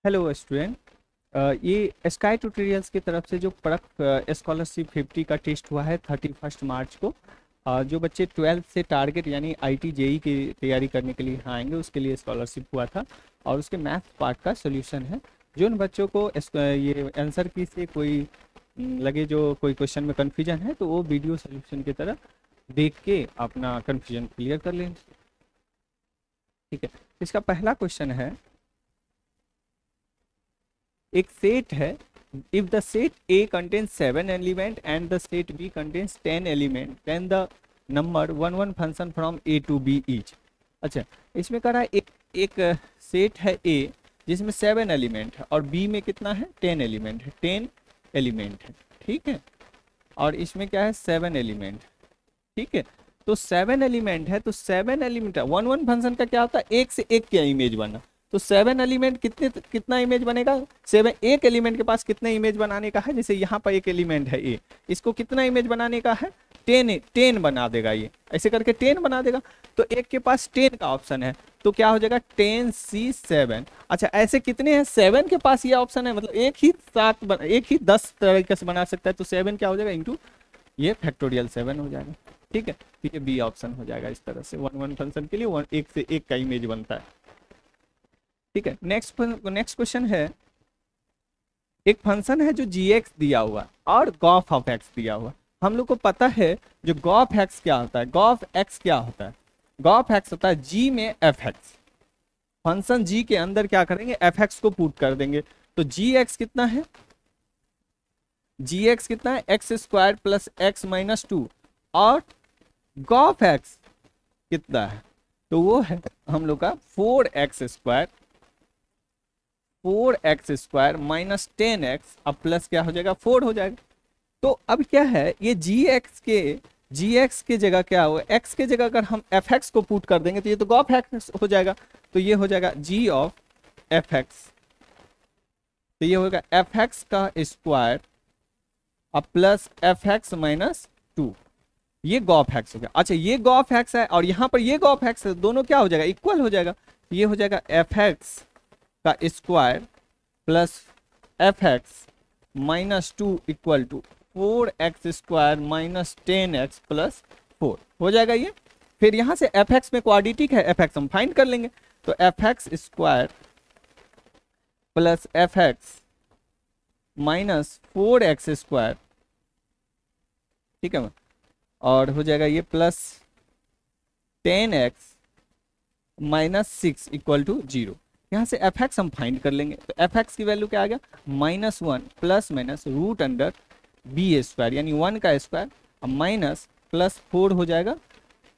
Hello student. ये sky tutorials की तरफ से जो परख स्कॉलरशिप 50 का टेस्ट हुआ है 31 मार्च को। जो बच्चे 12th से टारगेट यानी आईटी जेई की तैयारी करने के लिए यहाँ आएंगे उसके लिए स्कॉलरशिप हुआ था और उसके मैथ्स पार्ट का सोल्यूशन है। जो उन बच्चों को ये आंसर की से कोई लगे, जो कोई क्वेश्चन में कन्फ्यूजन है तो वो वीडियो सोल्यूशन की तरह देख के अपना कन्फ्यूजन क्लियर कर लें। ठीक है, इसका पहला क्वेश्चन है, एक सेट है। If the set A contains 7 element and the set B contains 10 element, then the number one function from A to B each। अच्छा, इसमें कह रहा है एक सेट है A जिसमें 7 एलिमेंट है और B में कितना है, 10 एलिमेंट है, 10 एलिमेंट है। ठीक है, और इसमें क्या है, 7 एलिमेंट। ठीक है, तो 7 एलिमेंट है तो 7 एलिमेंट वन फंक्शन का क्या होता है, एक से एक क्या इमेज बना। तो 7 एलिमेंट कितना इमेज बनेगा, एक एलिमेंट के पास कितने इमेज बनाने का है। जैसे यहाँ पर एक एलिमेंट है ए, इसको कितना इमेज बनाने का है, 10 बना देगा। ये ऐसे करके 10 बना देगा। तो एक के पास 10 का ऑप्शन है तो क्या हो जाएगा, 10C7। अच्छा, ऐसे कितने हैं, 7 के पास ये ऑप्शन है, मतलब एक ही 10 तरीके से बना सकता है। तो 7 क्या हो जाएगा, इंटू ये फैक्टोरियल 7 हो जाएगा। ठीक है, तो ये बी ऑप्शन हो जाएगा। इस तरह से वन फंक्शन के लिए एक से एक का इमेज बनता है। ठीक है, नेक्स्ट क्वेश्चन है, एक फंक्शन है जो gx दिया हुआ और गॉफ ऑफ x दिया हुआ। हम लोग को पता है जो गॉफ x क्या होता है, गॉफ x क्या होता है, गॉफ x होता है g में fx। फंक्शन g के अंदर क्या करेंगे, fx को पुट कर देंगे। तो gx कितना है, gx कितना है, x² प्लस x माइनस 2, और गॉफ x कितना है, तो वो है हम लोग का 4x² माइनस 10x, अब प्लस क्या हो जाएगा, 4 हो जाएगा। तो अब क्या है, ये gx के जगह क्या हो, x के जगह अगर हम fx को पुट कर देंगे तो ये तो गॉफ x हो जाएगा। तो ये हो जाएगा g ऑफ fx। तो ये होगा fx का स्क्वायर अब प्लस fx माइनस 2, ये गॉफ x हो गया। अच्छा, ये गॉफ x है और यहाँ पर ये गॉफ x है, दोनों क्या हो जाएगा, इक्वल हो जाएगा। ये हो जाएगा fx का square plus fx minus 2 equal to 4x² minus 10x plus 4 हो जाएगा ये। फिर यहां से fx में क्वाड्रेटिक है, fx हम फाइंड कर लेंगे। तो fx² plus fx minus 4x², ठीक है, और हो जाएगा ये plus 10x minus 6 equal to 0। यहाँ से fx हम फाइंड कर लेंगे। तो fx की वैल्यू क्या आ गया, -1 plus minus root under b² यानी 1 का स्क्वायर, माइनस प्लस 4 हो जाएगा,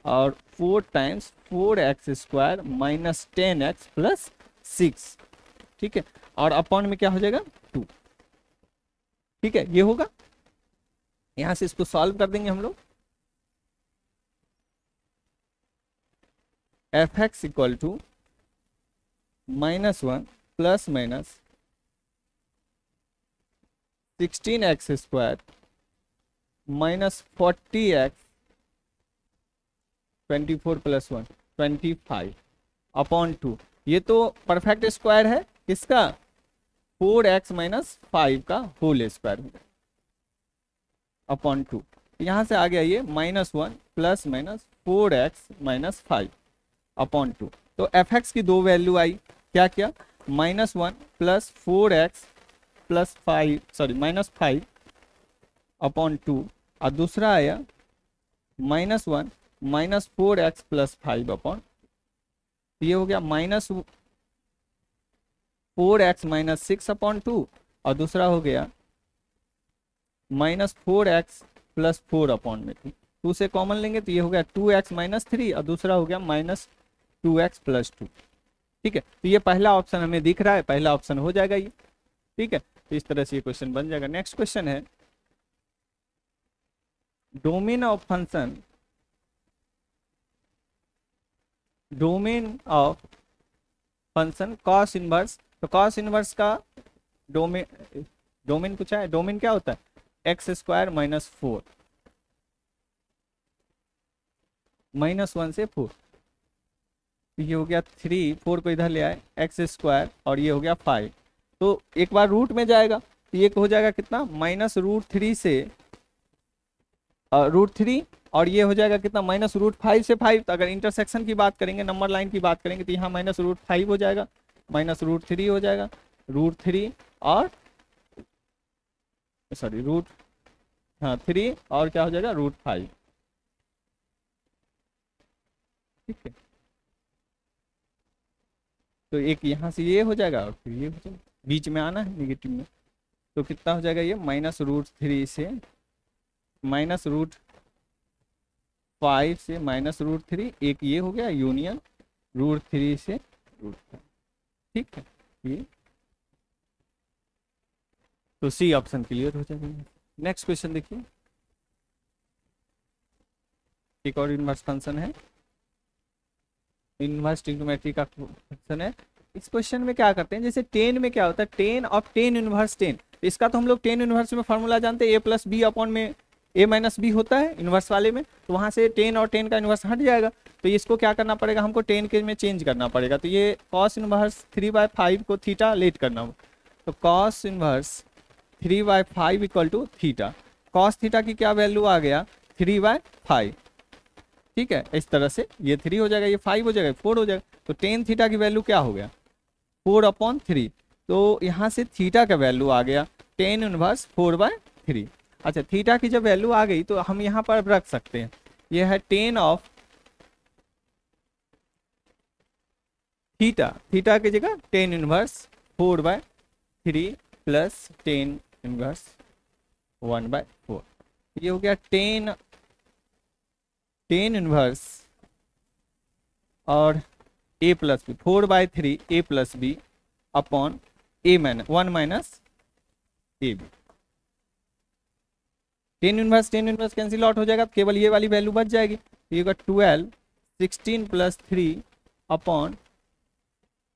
और 4 times 4x² minus 10x plus 6। ठीक है, और अपॉन में क्या हो जाएगा, 2। ठीक है, ये होगा। यहाँ से इसको सॉल्व कर देंगे हम लोग। fx equal to -1 plus minus 16x² minus 40x 24 plus 1 25 upon 2। ये तो परफेक्ट स्क्वायर है किसका, 4x माइनस 5 का होल स्क्वायर अपॉन 2। यहाँ से आ गया ये -1 plus minus 4x minus 5 upon 2। तो fx की दो वैल्यू आई, क्या क्या, -1 plus 4x plus 5 sorry minus 5 upon 2, और दूसरा आया -1 माइनस 4x प्लस 5 अपॉन। ये हो गया -4x माइनस 6 अपॉन 2, और दूसरा हो गया -4x प्लस 4 अपॉन में 2 से कॉमन लेंगे तो ये हो गया 2x माइनस 3, और दूसरा हो गया -2x प्लस 2। ठीक है, तो ये पहला ऑप्शन हमें दिख रहा है, पहला ऑप्शन हो जाएगा ये। ठीक है, तो इस तरह से ये क्वेश्चन बन जाएगा। नेक्स्ट क्वेश्चन है, domain of function, domain of function cos inverse. तो कॉस इनवर्स का डोमेन पूछा है, डोमेन क्या होता है, x² माइनस 4 -1 से 4। ये हो गया 3, 4 को इधर ले आए, x² और ये हो गया 5, तो एक बार रूट में जाएगा तो ये हो जाएगा कितना, -√3 से √3, और ये हो जाएगा कितना, -√5 से 5। तो अगर इंटरसेक्शन की बात करेंगे, नंबर लाइन की बात करेंगे, तो यहाँ -√5 हो जाएगा, -√3 हो जाएगा, √3 और सॉरी रूट, हाँ 3 और क्या हो जाएगा, √5। ठीक है, तो एक यहाँ से ये हो जाएगा और फिर ये हो जाएगा, बीच में आना है निगेटिव में। तो कितना हो जाएगा ये, -√3 से -√5 से -√3, एक ये हो गया यूनियन √3 से √5। ठीक है, ये तो सी ऑप्शन क्लियर हो जाएगा। नेक्स्ट क्वेश्चन देखिए, एक और इनवर्स फंक्शन है, इनवर्स ट्रिग्नोमेट्री का फंक्शन है। इस क्वेश्चन में क्या करते हैं, जैसे टेन में क्या होता है, ten of tan inverse tan, इसका तो हम लोग टेन इनवर्स में फॉर्मूला जानते हैं, a+b में a-b होता है इनवर्स वाले में, तो वहां से टेन और टेन का इनवर्स हट जाएगा। तो इसको क्या करना पड़ेगा, हमको टेन के में चेंज करना पड़ेगा। तो ये cos इनवर्स 3/5 को थीटा लेट करना होगा, तो cos inverse 3/5 equal to theta. cos theta की क्या वैल्यू आ गया, 3/5। ठीक है, इस तरह से ये 3 हो जाएगा, ये 5 हो जाएगा, 4 हो जाएगा। तो टेन थीटा की वैल्यू क्या हो गया, 4/3। तो यहाँ से थीटा का वैल्यू आ गया टेन इनवर्स 4/3। अच्छा, थीटा की जब वैल्यू आ गई तो हम यहाँ पर रख सकते हैं, ये है टेन ऑफ थीटा, थीटा की जगह tan inverse 4/3 plus tan inverse 1/4। ये हो गया टेन इनवर्स और a+b 4/3 a+b upon 1 - ab। Tan inverse cancel out हो जाएगा, केवल ये वाली वैल्यू बच जाएगी। ये होगा 12 16 + 3 अपॉन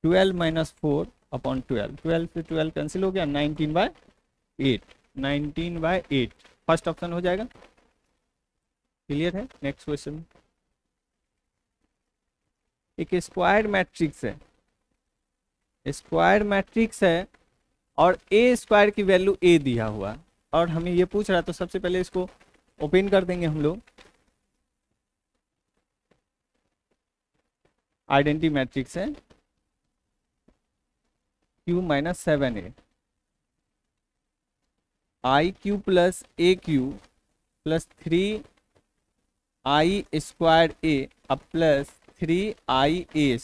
12 - 4 अपॉन 12, 12 से 12 कैंसिल हो गया, 19/8 फर्स्ट ऑप्शन हो जाएगा। क्लियर है। नेक्स्ट क्वेश्चन, एक स्क्वायर मैट्रिक्स है, स्क्वायर मैट्रिक्स है और ए स्क्वायर की वैल्यू ए दिया हुआ है और हमें ये पूछ रहा है, तो सबसे पहले इसको ओपन कर देंगे हम लोग। आइडेंटिटी मैट्रिक्स है Q - 7a, IQ + AQ + 3I² अब प्लस 3IA² -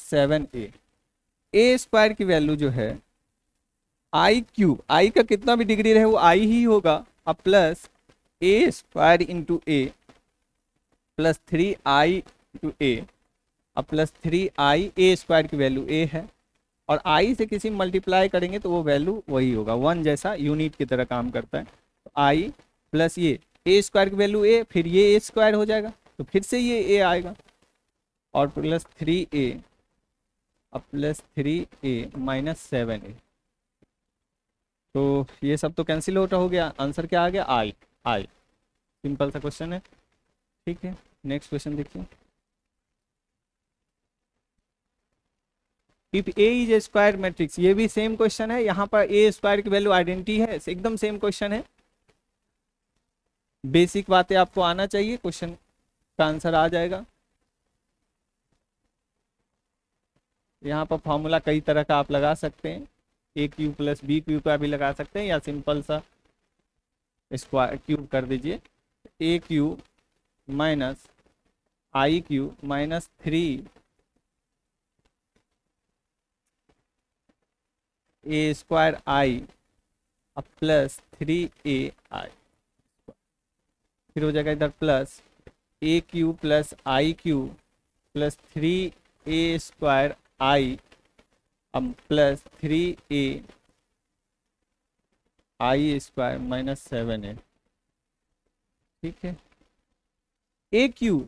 7a। ए स्क्वायर की वैल्यू जो है IQ, आई का कितना भी डिग्री रहे वो आई ही होगा, अब plus a² × a plus 3I × a अब प्लस 3IA² की वैल्यू a है, और i से किसी मल्टीप्लाई करेंगे तो वो वैल्यू वही होगा, 1 जैसा यूनिट की तरह काम करता है। तो i प्लस ये a² की वैल्यू a, फिर ये a² हो जाएगा, तो फिर से ये a आएगा, और प्लस 3a अब प्लस 3a - 7a। तो ये सब तो कैंसिल आउट हो गया, आंसर क्या आ गया, आई। सिंपल सा क्वेश्चन है। ठीक है, नेक्स्ट क्वेश्चन देखिए, if A is a square matrix, ये भी सेम क्वेश्चन है, यहाँ पर a² की वैल्यू आइडेंटिटी है, एकदम सेम क्वेश्चन है। बेसिक बातें आपको आना चाहिए, क्वेश्चन का आंसर आ जाएगा। यहाँ पर फॉर्मूला कई तरह का आप लगा सकते हैं, AQ + BQ का भी लगा सकते हैं, या सिंपल सा स्क्वायर क्यूब कर दीजिए, AQ - IQ - 3a² अब प्लस 3ai, फिर हो जाएगा इधर प्लस AQ + IQ + 3a² अब प्लस 3a I² - 7a। ठीक है, AQ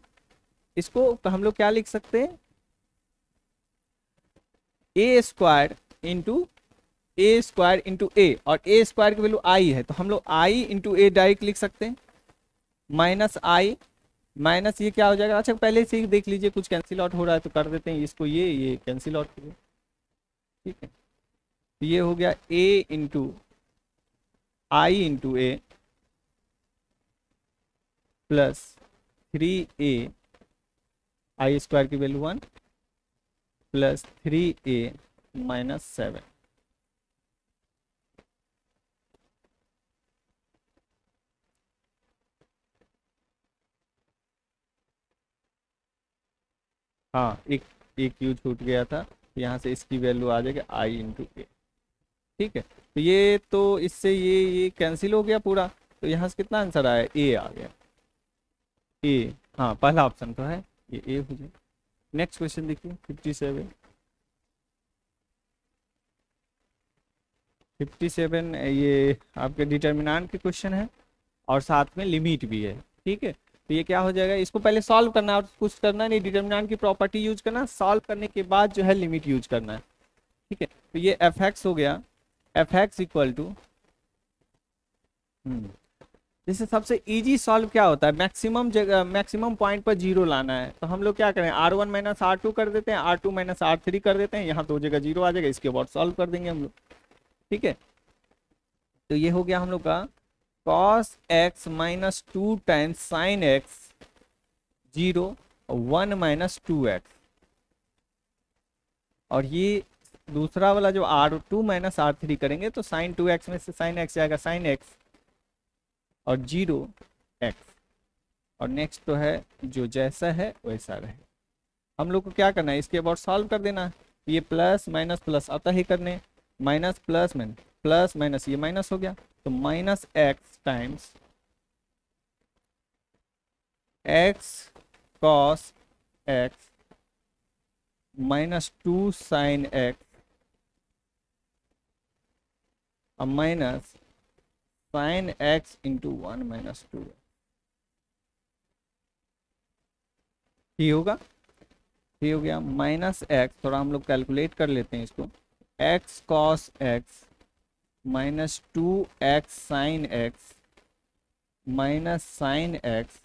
इसको हम लोग क्या लिख सकते हैं, a² × a और a² की वैल्यू i है, तो हम लोग i × a डायरेक्ट लिख सकते हैं, माइनस i माइनस ये क्या हो जाएगा। अच्छा, पहले से ही देख लीजिए, कुछ कैंसिल आउट हो रहा है तो कर देते हैं इसको, ये कैंसिल आउट करिए। ठीक है, तो ये हो गया a into I into A plus 3a I square की वैल्यू 1 प्लस 3a माइनस 7। हाँ, एक यू छूट गया था, यहाँ से इसकी वैल्यू आ जाएगी आई इंटू ए। ठीक है, तो ये तो इससे ये कैंसिल हो गया पूरा, तो यहाँ से कितना आंसर आया, ए आ गया, ए। हाँ, पहला ऑप्शन तो है, ये ए हो जाए। नेक्स्ट क्वेश्चन देखिए 57। 57 ये आपके डिटर्मिनेंट के क्वेश्चन है और साथ में लिमिट भी है। ठीक है, तो ये क्या हो जाएगा, इसको पहले सॉल्व करना है और कुछ करना नहीं, डिटर्मिनेंट की प्रॉपर्टी यूज करना, सॉल्व करने के बाद जो है लिमिट यूज करना है। ठीक है, तो ये एफ एक्स हो गया, एफ एक्स इक्वल टू, जैसे सबसे इजी सॉल्व क्या होता है, मैक्सिमम जगह मैक्सिमम पॉइंट पर जीरो लाना है, तो हम लोग क्या करें, R1 माइनस R2 कर देते हैं, R2 माइनस R3 कर देते हैं, यहाँ दो जगह जीरो आ जाएगा, इसके बाद सॉल्व कर देंगे हम लोग। ठीक है, तो ये हो गया हम लोग का cos x minus 2 times sign x 0 1 minus 2x, और ये दूसरा वाला जो R2 माइनस R3 करेंगे तो साइन 2x में से साइन x जाएगा साइन x और 0x, और नेक्स्ट तो है जो जैसा है वैसा रहे। हम लोग को क्या करना है, इसके अबाउट सॉल्व कर देना है। ये प्लस माइनस प्लस आता ही करने, माइनस प्लस माइनस ये माइनस हो गया, तो minus x times x cos x minus 2 sine x और minus sine x into 1 minus 2। ये होगा, ये हो गया माइनस एक्स, थोड़ा हम लोग कैलकुलेट कर लेते हैं इसको, x cos x minus 2x sine x minus sine x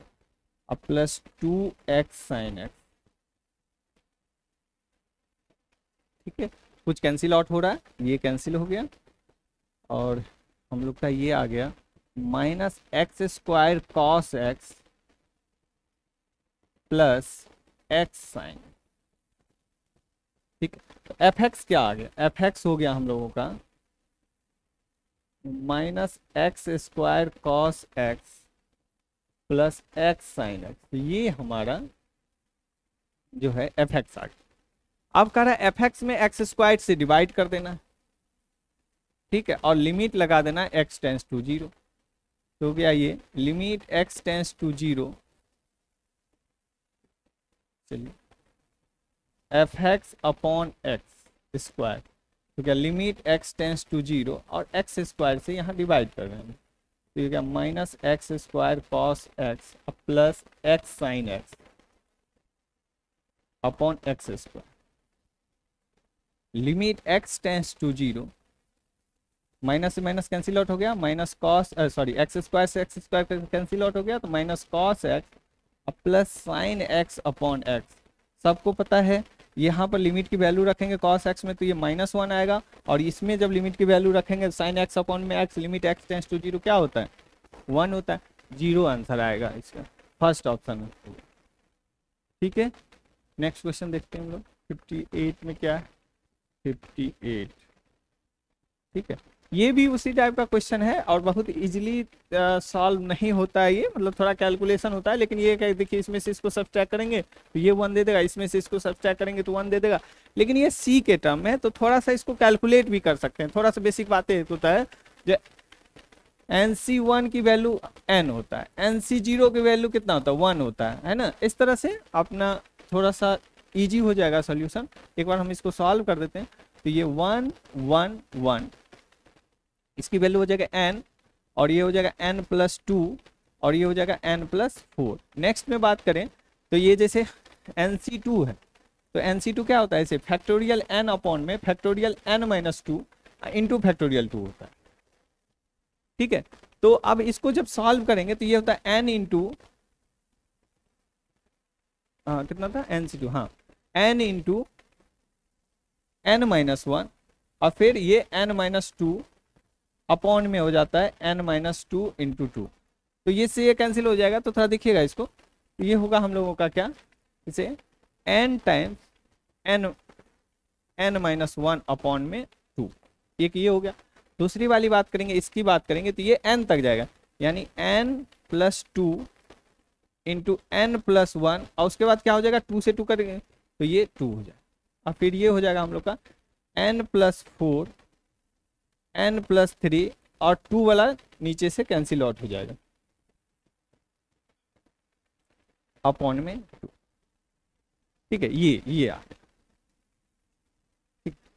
और प्लस 2x साइन एक्स। ठीक है, कुछ कैंसिल आउट हो रहा है, ये कैंसिल हो गया और हम लोग का ये आ गया minus x square cos x plus x sine. ठीक है, तो एफ एक्स क्या आ गया, एफ एक्स हो गया हम लोगों का minus x square cos x plus x sine x, तो ये हमारा जो है एफ एक्स आ गया। अब कह रहा है एफ एक्स में एक्स स्क्वायर से डिवाइड कर देना। ठीक है, और लिमिट लगा देना एक्स टेंस टू 0, तो क्या ये लिमिट एक्स टेंस टू 0, चलिए F x upon x square, तो क्या लिमिट एक्स टेंस टू 0 और एक्स स्क्वायर से यहाँ डिवाइड कर रहे हैं, तो ये क्या minus x square cos x plus x sine x upon x square, limit x tends to 0, minus से माइनस कैंसिल आउट हो गया, minus cos sorry x square से एक्स स्क्वायर कैंसिल आउट हो गया, तो minus cos x plus sine x upon x. सबको पता है यहाँ पर लिमिट की वैल्यू रखेंगे कॉस एक्स में तो ये -1 आएगा, और इसमें जब लिमिट की वैल्यू रखेंगे साइन एक्स अपॉन में x, limit x tends to 0 क्या होता है 1 होता है, 0 आंसर आएगा इसका, फर्स्ट ऑप्शन है। ठीक है, नेक्स्ट क्वेश्चन देखते हैं हम लोग 58 में क्या है, 58। ठीक है, ये भी उसी टाइप का क्वेश्चन है और बहुत इजीली सॉल्व नहीं होता है ये, मतलब थोड़ा कैलकुलेशन होता है, लेकिन ये देखिए इसमें से इसको सब्ट्रैक्ट करेंगे तो ये 1 दे देगा, इसमें से इसको सब्ट्रैक्ट करेंगे तो 1 दे देगा, लेकिन ये सी के टर्म है तो थोड़ा सा इसको कैलकुलेट भी कर सकते हैं, थोड़ा सा बेसिक बातें होता है। जो NC1 की वैल्यू n होता है, NC0 की वैल्यू कितना होता है 1 होता है ना, इस तरह से अपना थोड़ा सा ईजी हो जाएगा सोल्यूशन। एक बार हम इसको सॉल्व कर देते हैं, तो ये 1 1 1, इसकी वैल्यू हो जाएगा n, और ये हो जाएगा n प्लस 2, और ये हो जाएगा n प्लस 4। नेक्स्ट में बात करें तो ये जैसे NC2 है, तो NC2 क्या होता है, इसे फैक्टोरियल n अपॉन में factorial n minus 2 into factorial 2 होता है। ठीक है, तो अब इसको जब सॉल्व करेंगे तो ये होता है n इंटू कितना था NC2, हाँ n इंटू n माइनस 1, और फिर ये n-2 अपॉन में हो जाता है n-2 इंटू 2। तो ये से ये कैंसिल हो जाएगा, तो थोड़ा देखिएगा इसको। तो ये होगा हम लोगों का क्या, इसे n टाइम्स n-1 अपॉन में 2। एक ये हो गया। दूसरी वाली बात करेंगे, इसकी बात करेंगे तो ये n तक जाएगा, यानी n+2 इंटू n+1, और उसके बाद क्या हो जाएगा, 2 से 2 करेंगे तो ये 2 हो जाएगा। और फिर ये हो जाएगा हम लोग का n+4 n+3, और 2 वाला नीचे से कैंसिल आउट हो जाएगा अपॉन में 2। ठीक है, ये आ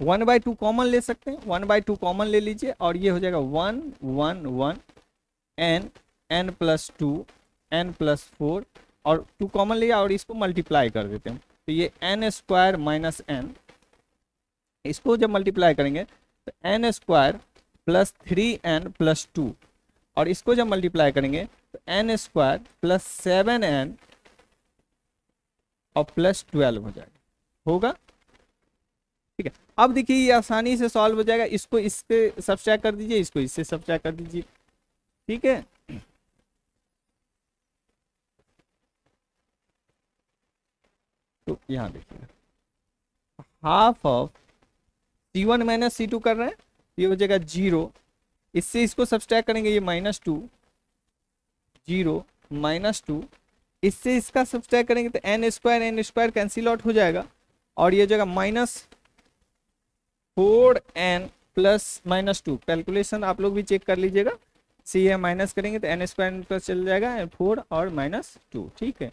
1/2 कॉमन ले सकते हैं, 1/2 कॉमन ले लीजिए, और ये हो जाएगा 1 1 1 n+2 n+4, और 2 कॉमन लिया और इसको मल्टीप्लाई कर देते हैं। तो ये n² माइनस n, इसको जब मल्टीप्लाई करेंगे तो n² प्लस 3n+2, और इसको जब मल्टीप्लाई करेंगे तो n² प्लस 7n और प्लस 12 हो जाएगा, होगा। ठीक है, अब देखिए ये आसानी से सॉल्व हो जाएगा। इसको इससे सब्ट्रैक्ट कर दीजिए, इसको इससे सब्ट्रैक्ट कर दीजिए। ठीक है, तो यहाँ देखिए half of C1 minus C2 कर रहे हैं, ये हो जाएगा 0। इससे इसको सब्ट्रैक्ट करेंगे, ये -2 0 -2, इससे इसका सब्ट्रैक्ट करेंगे तो n² कैंसिल आउट हो जाएगा, और ये जगह -4n प्लस -2। कैलकुलेशन आप लोग भी चेक कर लीजिएगा, सी है माइनस करेंगे तो n² प्लस चल जाएगा 4 और -2। ठीक है,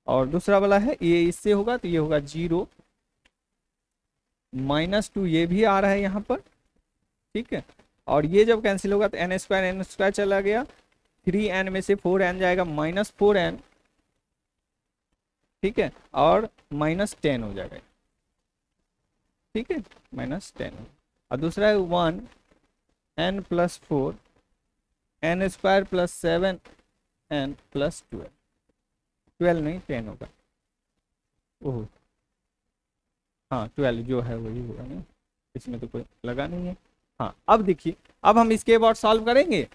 और दूसरा वाला है ये इससे होगा तो ये होगा 0 -2, ये भी आ रहा है यहाँ पर। ठीक है, और ये जब कैंसिल होगा तो n² चला गया, 3n में से 4n जाएगा -4n। ठीक है, और -10 हो जाएगा। ठीक है, -10, और दूसरा है 1 n+4 n² plus 7n plus 12 नहीं 10 होगा। ओह हाँ 12 जो है वही होगा, नहीं इसमें तो कोई लगा नहीं है। हाँ अब देखिए, अब हम इसके बाद सॉल्व करेंगे,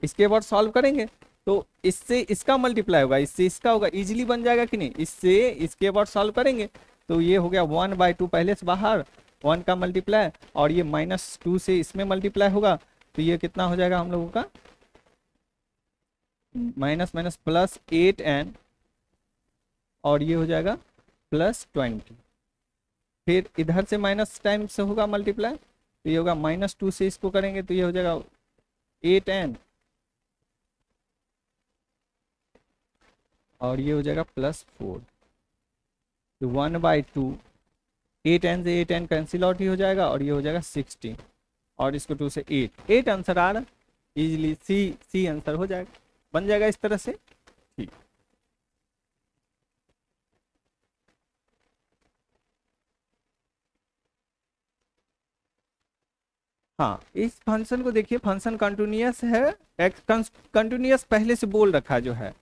इसके बाद सॉल्व करेंगे तो इससे इसका मल्टीप्लाई होगा, इससे इसका होगा, इजीली बन जाएगा कि नहीं। इससे इसके बाद सॉल्व करेंगे तो ये हो गया 1/2 पहले से बाहर, 1 का मल्टीप्लाई, और ये -2 से इसमें मल्टीप्लाई होगा तो ये कितना हो जाएगा हम लोगों का, माइनस माइनस प्लस 8n, और ये हो जाएगा +20। फिर इधर से माइनस टाइम से होगा मल्टीप्लाई, तो ये होगा -2 से इसको करेंगे तो ये हो जाएगा 8n, और ये हो जाएगा +4। तो 1/2, 8n से 8n कैंसिल आउट ही हो जाएगा, और ये हो जाएगा 16, और इसको 2 से 8 आंसर आ रहा है। इजीली सी आंसर हो जाएगा, बन जाएगा इस तरह से। ठीक, हाँ इस फंक्शन को देखिए, फंक्शन कंटिन्यूअस है, कंटिन्यूअस पहले से बोल रखा जो है।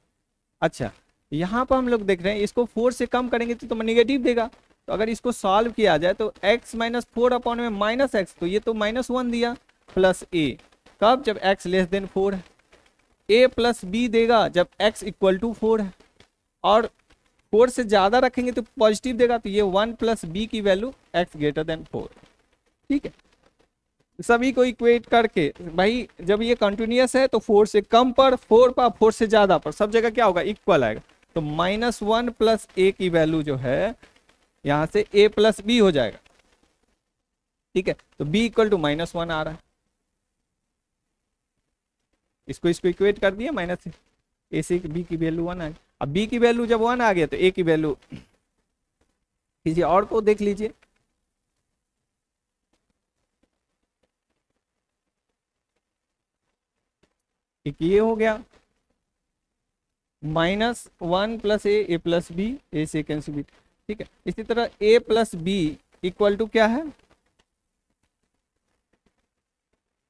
अच्छा यहाँ पर हम लोग देख रहे हैं इसको 4 से कम करेंगे तो नेगेटिव देगा, तो अगर इसको सॉल्व किया जाए तो x - 4 अपॉन में -x, तो ये तो -1 दिया, प्लस a, कब, जब x < 4 है। a प्लस b देगा जब x = 4 है, और 4 से ज़्यादा रखेंगे तो पॉजिटिव देगा, तो ये 1 + b की वैल्यू x > 4। ठीक है, सभी को इक्वेट करके भाई जब ये कंटिन्यूअस है तो 4 से कम पर, 4 से ज़्यादा पर, सब जगह क्या होगा, इक्वल आएगा। तो -1 + a की वैल्यू जो है यहाँ से a + b हो जाएगा। ठीक है, तो b = -1 आ रहा है, इसको इक्वेट कर दिया, माइनस a से b की वैल्यू 1 आ गई। अब b की वैल्यू जब 1 आ गया तो a की वैल्यू किसी और को देख लीजिए। एक ये हो गया -1 + a + b, a से कैंसिल b। ठीक है, इसी तरह a + b = क्या है,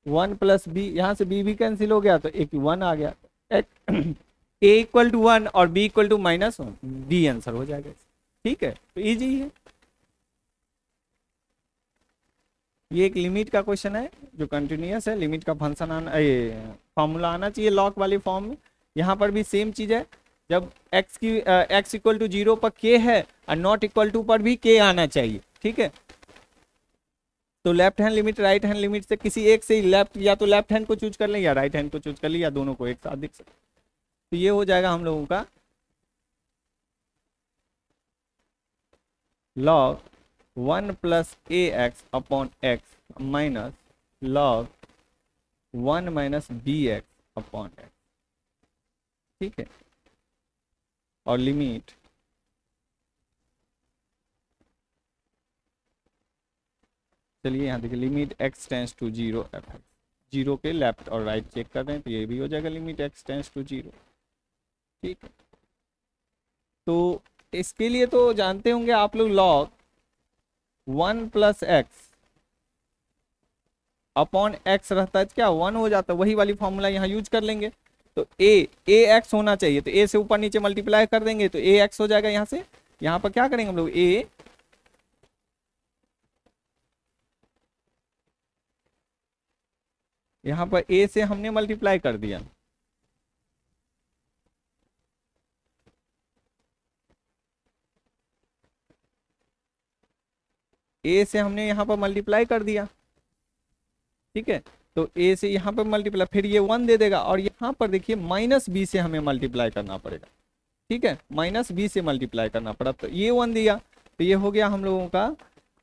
1 + b, यहाँ से b भी कैंसिल हो गया तो एक 1 आ गया, a = 1 और b = -1, d आंसर हो जाएगा। ठीक है, तो इजी है। ये एक लिमिट का क्वेश्चन है जो कंटिन्यूअस है, लिमिट का फंक्शन आना, ये फॉर्मूला आना चाहिए लॉग वाली फॉर्म में। यहाँ पर भी सेम चीज है, जब x इक्वल टू 0 पर k है और नॉट इक्वल टू पर भी k आना चाहिए, ठीक है। तो left hand limit right hand limit से किसी एक से ही लेफ्ट, या तो लेफ्ट हैंड को चूज कर लें या राइट हैंड को चूज कर लें, या दोनों को एक साथ देख सकते। तो ये हो जाएगा हम लोगों का log 1 plus a x upon x minus log 1 minus b x upon x, ठीक है। और लिमिट चलिए यहाँ देखिए, limit x tends to 0 f x, 0 के लेफ्ट और राइट चेक कर रहे हैं तो ये भी हो जाएगा लिमिट x टेंस टू 0, ठीक है। तो इसके लिए तो जानते होंगे आप लोग, log 1 plus x upon x रहता है क्या 1 हो जाता है, वही वाली फॉर्मूला यहाँ यूज कर लेंगे। तो ए एक्स होना चाहिए, तो ए से ऊपर नीचे मल्टीप्लाई कर देंगे तो ए एक्स हो जाएगा। यहाँ से यहाँ पर क्या करेंगे हम लोग, यहाँ पर ए से हमने मल्टीप्लाई कर दिया, ए से हमने यहाँ पर मल्टीप्लाई कर दिया, ठीक है। तो ए से यहाँ पर मल्टीप्लाई, फिर ये 1 दे देगा, और यहाँ पर देखिए माइनस बी से हमें मल्टीप्लाई करना पड़ेगा, ठीक है। माइनस बी से मल्टीप्लाई करना पड़ा, तो ये 1 दिया, तो ये हो गया हम लोगों का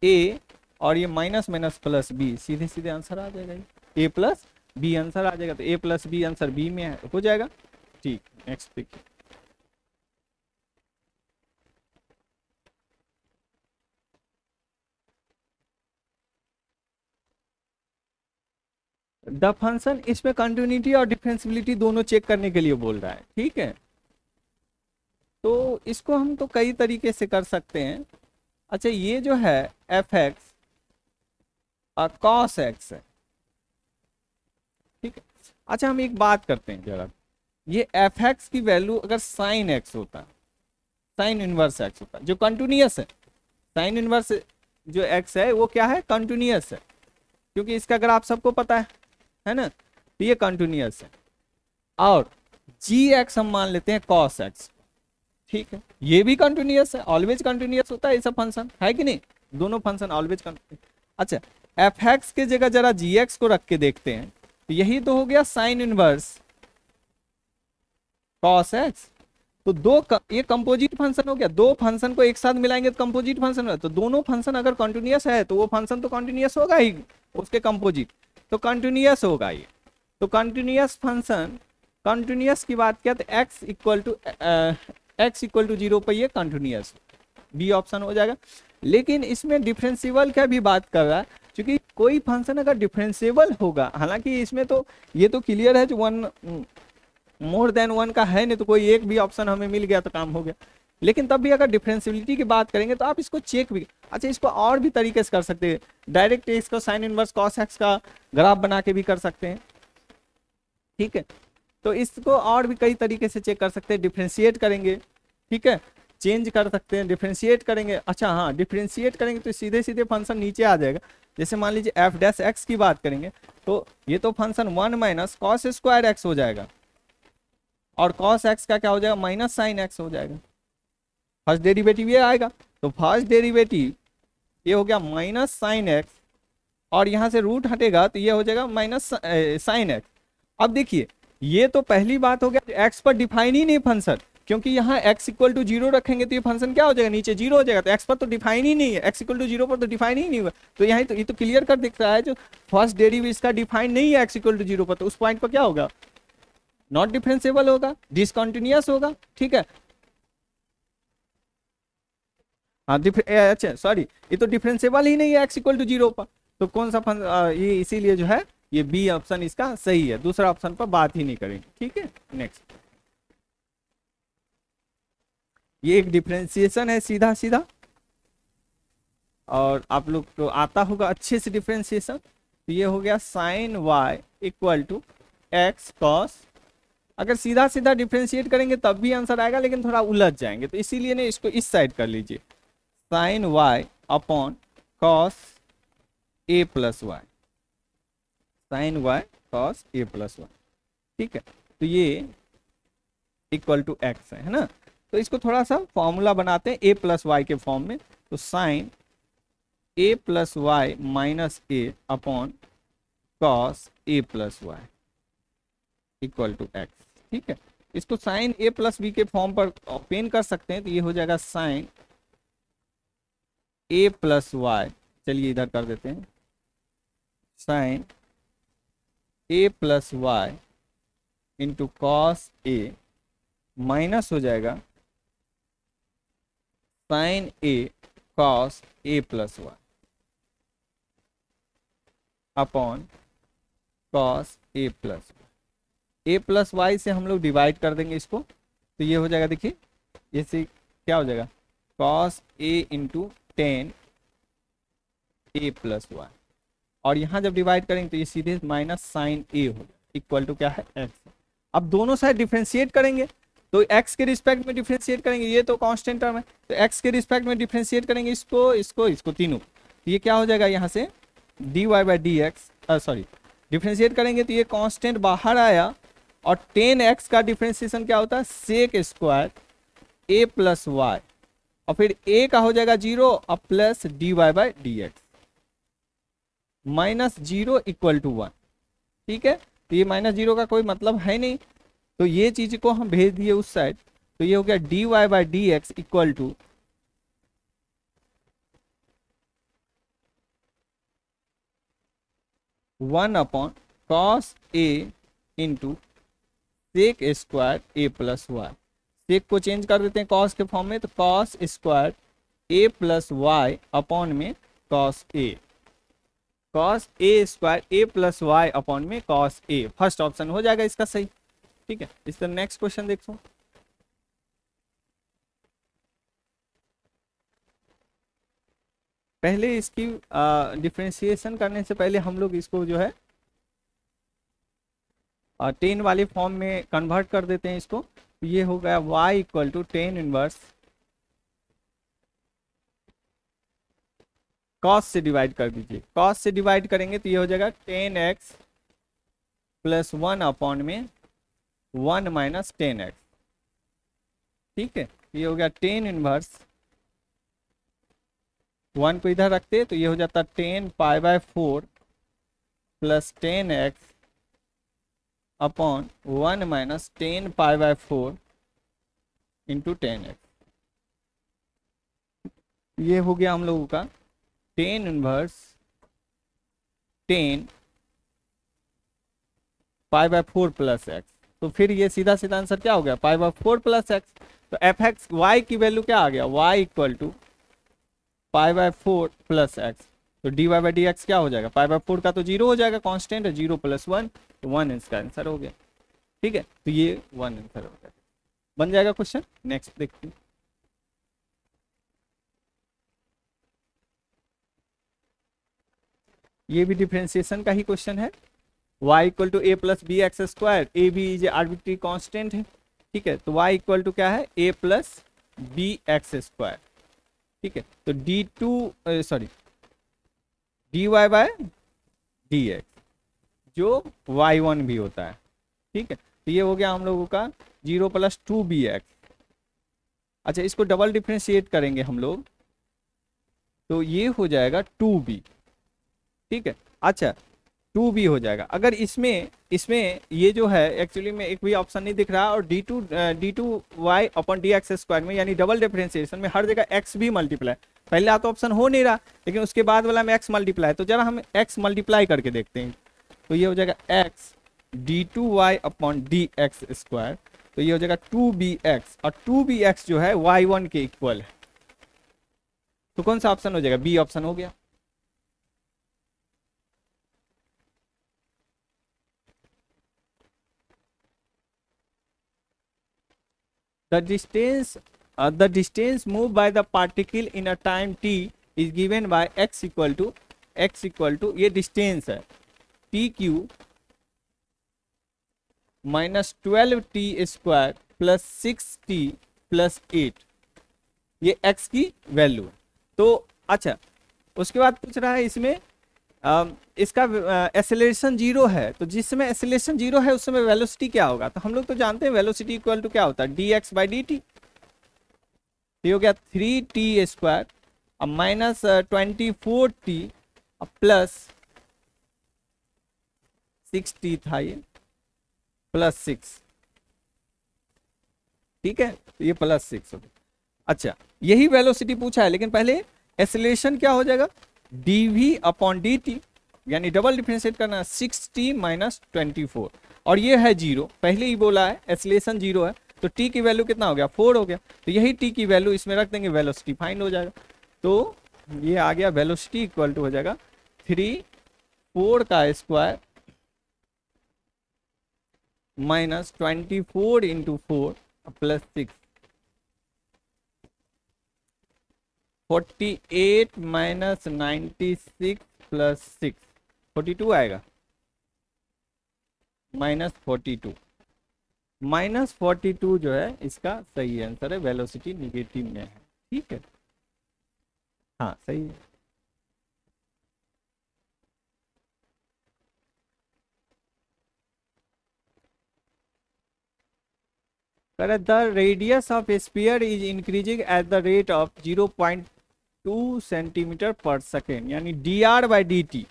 ए, और ये माइनस माइनस प्लस बी, सीधे सीधे आंसर आ जाएगा, ए प्लस बी आंसर आ जाएगा। तो ए प्लस बी आंसर बी में हो जाएगा, ठीक। नेक्स्ट देखिए, द फंक्शन, इसमें कंटिन्यूटी और डिफरेंशियबिलिटी दोनों चेक करने के लिए बोल रहा है, ठीक है। तो इसको हम तो कई तरीके से कर सकते हैं। अच्छा, ये जो है एफ एक्स और कॉस एक्स है, ठीक है। अच्छा, हम एक बात करते हैं जरा, ये एफ एक्स की वैल्यू अगर साइन एक्स होता, साइन इनवर्स एक्स होता, जो कंटिन्यूअस है, साइन इनवर्स जो एक्स है वो क्या है, कंटिन्यूअस है, क्योंकि इसका अगर आप सबको पता है ना, तो ये कंटिन्यूअस है। और जी एक्स हम मान लेते हैं कॉस एक्स, ठीक है, ये भी कंटिन्यूअस है, ऑलवेज कंटिन्यूअस होता है ये सब फंक्शन, है कि नहीं, दोनों फंक्शन ऑलवेज कंटिन्यूअस। अच्छा, एफ एक्स के जगह जरा जी एक्स को रख के देखते हैं, तो यही तो हो गया साइन इनवर्स कॉस एक्स। तो ये कंपोजिट फंक्शन हो गया, दो फंक्शन को एक साथ मिलाएंगे तो कंपोजिट फंक्शन होगा। तो दोनों फंक्शन अगर कंटिन्यूअस है तो वो फंक्शन तो कंटिन्यूअस होगा ही, उसके कंपोजिट तो कंटिन्यूअस होगा ये। तो कंटिन्यूअस फंक्शन, कंटिन्यूअस की बात किया तो x इक्वल टू 0 पर ये कंटिन्यूअस, बी ऑप्शन हो जाएगा। लेकिन इसमें डिफरेंशिएबल का भी बात कर रहा है, क्योंकि कोई फंक्शन अगर डिफरेंशिएबल होगा, हालांकि इसमें तो ये तो क्लियर है जो 1 मोर देन 1 का है नहीं, तो कोई एक भी ऑप्शन हमें मिल गया तो काम हो गया। लेकिन तब भी अगर डिफरेंशियबिलिटी की बात करेंगे तो आप इसको चेक भी, अच्छा इसको और भी तरीके से कर सकते हैं, डायरेक्ट इसको साइन इनवर्स कॉस एक्स का ग्राफ बना के भी कर सकते हैं, ठीक है। तो इसको और भी कई तरीके से चेक कर सकते हैं, डिफरेंशिएट करेंगे, ठीक है, चेंज कर सकते हैं, डिफरेंशिएट करेंगे। अच्छा हाँ, डिफरेंशिएट करेंगे तो सीधे सीधे फंक्शन नीचे आ जाएगा। जैसे मान लीजिए एफ डैश एक्स की बात करेंगे तो ये तो function 1 minus cos square x हो जाएगा, और कॉस एक्स का क्या हो जाएगा, माइनस साइन एक्स हो जाएगा। फर्स्ट डेरिवेटिव ये आएगा, तो फर्स्ट डेरिवेटिव ये हो गया माइनस साइन एक्स, और यहाँ से रूट हटेगा तो ये हो जाएगा माइनस साइन एक्स। अब देखिए, ये तो पहली बात हो गया, एक्स पर डिफाइन ही नहीं फंक्शन, क्योंकि यहाँ x इक्वल टू 0 रखेंगे तो ये फंक्शन क्या हो जाएगा, नीचे 0 हो जाएगा। तो x पर तो डिफाइन ही नहीं है, x इक्वल टू 0 पर तो डिफाइन ही नहीं हुआ। तो यहाँ तो ये तो क्लियर कर दिख रहा है, जो फर्स्ट डेरिवेटिव इसका डिफाइन नहीं है x इक्वल टू 0 पर, तो उस पॉइंट पर क्या होगा, नॉट डिफरेंशिएबल होगा, डिसकंटिन्यूअस होगा, ठीक है। हाँ, अच्छा सॉरी, ये तो डिफरेंशिएबल ही नहीं है x इक्वल टू 0 पर, तो कौन सा ये इसीलिए जो है ये बी ऑप्शन इसका सही है, दूसरा ऑप्शन पर बात ही नहीं करेंगे, ठीक है। नेक्स्ट, ये एक डिफरेंशिएशन है सीधा सीधा, और आप लोग को आता होगा अच्छे से डिफरेंशिएशन। तो ये हो गया sine y equal to x cos, अगर सीधा सीधा डिफरेंशिएट करेंगे तब भी आंसर आएगा, लेकिन थोड़ा उलझ जाएंगे, तो इसीलिए ने इसको इस साइड कर लीजिए, sine y upon cos a plus y, sine y cos a plus y, ठीक है। तो ये इक्वल टू एक्स है ना। तो इसको थोड़ा सा फॉर्मूला बनाते हैं ए प्लस वाई के फॉर्म में। तो sine a plus y minus a upon cos a plus y equal to x, ठीक है। इसको साइन ए प्लस बी के फॉर्म पर पेन कर सकते हैं। तो ये हो जाएगा साइन ए प्लस वाई, चलिए इधर कर देते हैं, sign a plus Y into cos A minus हो जाएगा sign A cos a plus Y upon cos a plus Y. A plus Y से हम लोग डिवाइड कर देंगे इसको। तो ये हो जाएगा, देखिए ये से क्या हो जाएगा, cos a into ten A plus y, और यहाँ जब डिवाइड करेंगे तो ये सीधे माइनस साइन ए होगा इक्वल टू क्या है, एक्स। अब दोनों साइड डिफ्रेंशिएट करेंगे, तो x के रिस्पेक्ट में डिफ्रेंशिएट करेंगे, ये तो कांस्टेंट टर्म है, तो x के रिस्पेक्ट में डिफ्रेंशिएट करेंगे इसको तीनों। तो ये क्या हो जाएगा, यहाँ से dy by d x, sorry differentiate करेंगे तो ये कांस्टेंट बाहर आया, और 10x का डिफ्रेंशिएशन क्या होता है, sec square a plus y, और फिर a का हो जाएगा 0 और plus dy by d x minus 0 equal to 1, ठीक है। तो ये माइनस 0 का कोई मतलब है नहीं, तो ये चीज को हम भेज दिए उस साइड। तो ये हो गया dy by d x equal to 1 upon cos a into sec square a plus y. Sec को चेंज कर देते हैं कॉस के फॉर्म में, तो cos square a plus Y upon में cos A, cos A square a plus Y upon में cos A. First option हो जाएगा इसका सही, ठीक है। इस तरह नेक्स्ट क्वेश्चन देखो, पहले इसकी डिफरेंशिएशन करने से पहले हम लोग इसको जो है 10 वाले फॉर्म में कन्वर्ट कर देते हैं इसको। तो ये हो गया y equal to 10 inverse cos से डिवाइड कर दीजिए, कॉस से डिवाइड करेंगे तो ये हो जाएगा 10x प्लस 1 अपॉन में 1 माइनस 10x, ठीक है। ये हो गया 10 इनवर्स, 1 को इधर रखते तो ये हो जाता 10 pi by 4 plus 10x upon 1 minus 10 pi by 4 into 10x। ये हो गया हम लोगों का 10 inverse 10 pi by 4 plus x. तो फिर ये सीधा सीधा आंसर क्या हो गया, पाई बाय 4 प्लस एक्स। तो एफ एक्स वाई की वैल्यू क्या आ गया, y equal to pi by 4 plus x. तो d y by d x क्या हो जाएगा, पाई बाय 4 का तो 0 हो जाएगा, कांस्टेंट है, 0 प्लस 1, तो 1 इसका आंसर हो गया, ठीक है। तो ये 1 आंसर हो गया, बन जाएगा क्वेश्चन। नेक्स्ट देखते हैं, ये भी डिफरेंशिएशन का ही क्वेश्चन है। y equal to a plus b x square, a b is arbitrary constant है, ठीक है। तो y इक्वल टू क्या है, a plus b x square, ठीक है। तो dy बाय डी एक्स जो y1 भी होता है, ठीक है। तो ये हो गया हम लोगों का 0 प्लस 2bx। अच्छा, इसको डबल डिफ्रेंशिएट करेंगे हम लोग तो ये हो जाएगा 2b, ठीक है। अच्छा 2b हो जाएगा। अगर इसमें ये जो है एक्चुअली में एक भी ऑप्शन नहीं दिख रहा, और d2 y upon D x square में यानी डबल डिफरेंशिएशन में हर जगह x भी मल्टीप्लाई, पहले तो ऑप्शन हो नहीं रहा लेकिन उसके बाद वाला में x मल्टीप्लाई, तो जरा हम x मल्टीप्लाई करके देखते हैं। तो ये हो जाएगा x d2y upon D x square, तो ये हो जाएगा 2bx, और 2bx जो है y1 के इक्वल है। तो कौन सा ऑप्शन हो जाएगा, बी ऑप्शन हो गया। The distance moved by the particle in a time t is given by x equal to ये डिस्टेंस है pq minus 12t square plus 6t plus 8, ये x की वैल्यू है। तो अच्छा, उसके बाद पूछ रहा है इसमें इसका एक्सेलरेशन जीरो है, तो जिस समय एक्सेलरेशन जीरो है उस समय वेलोसिटी क्या होगा, तो हम लोग तो जानते हैं वेलोसिटी इक्वल टू क्या होता है dx बाई डी टी। ये हो गया 3t² अब माइनस 24t अब प्लस 6t था ये प्लस 6, ठीक है, तो ये प्लस 6 हो गया। अच्छा यही वेलोसिटी पूछा है, लेकिन पहले एक्सेलरेशन क्या हो जाएगा dv अपॉन dt, यानी डबल डिफरेंशिएट करना है 6t माइनस 24, और ये है जीरो, पहले ही बोला है एक्सेलरेशन जीरो है, तो t की वैल्यू कितना हो गया 4 हो गया, तो यही t की वैल्यू इसमें रख देंगे, वेलोसिटी फाइंड हो जाएगा। तो ये आ गया वेलोसिटी इक्वल टू हो जाएगा 4 का square minus 24 into 4 plus 6, 48 minus 96 plus 6 42 आएगा, -42 -42 जो है इसका सही आंसर है, वेलोसिटी निगेटिव में है, ठीक है, हाँ सही है। The radius of sphere is increasing at the rate of 0.2 centimetre पर सेकेंड, यानी dr बाई डी टी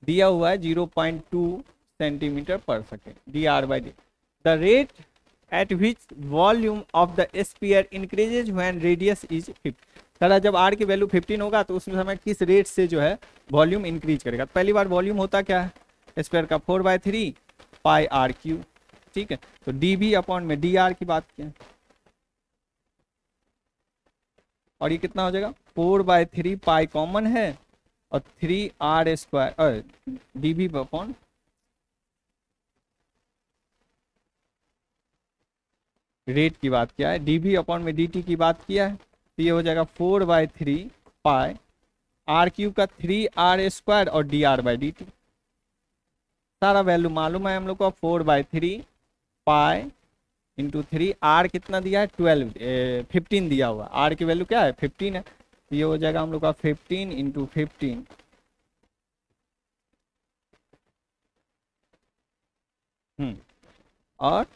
दिया हुआ है 0.2 सेंटीमीटर पर second, dr by D, the rate at which volume of the sphere increases when radius is 50। कह जब r की value 15 होगा तो उस समय किस रेट से जो है वॉल्यूम इंक्रीज करेगा, तो पहली बार वॉल्यूम होता क्या है स्क्वायर का 4/3 पाई r क्यूब, ठीक है, तो dv अपॉन में dr की बात किया, और ये कितना हो जाएगा 4/3 पाई कॉमन है और 3r² dv अपॉन रेट की बात किया है, dv अपॉन में dt की बात किया है, तो ये हो जाएगा 4/3 पाई r क्यूब का 3r² और dr बाई dt, सारा वैल्यू मालूम है हम लोग को, 4/3 पाई इंटू 3, r कितना दिया है 15 दिया हुआ, r की वैल्यू क्या है 15 है, तो ये हो जाएगा हम लोग का 15 इंटू 15 और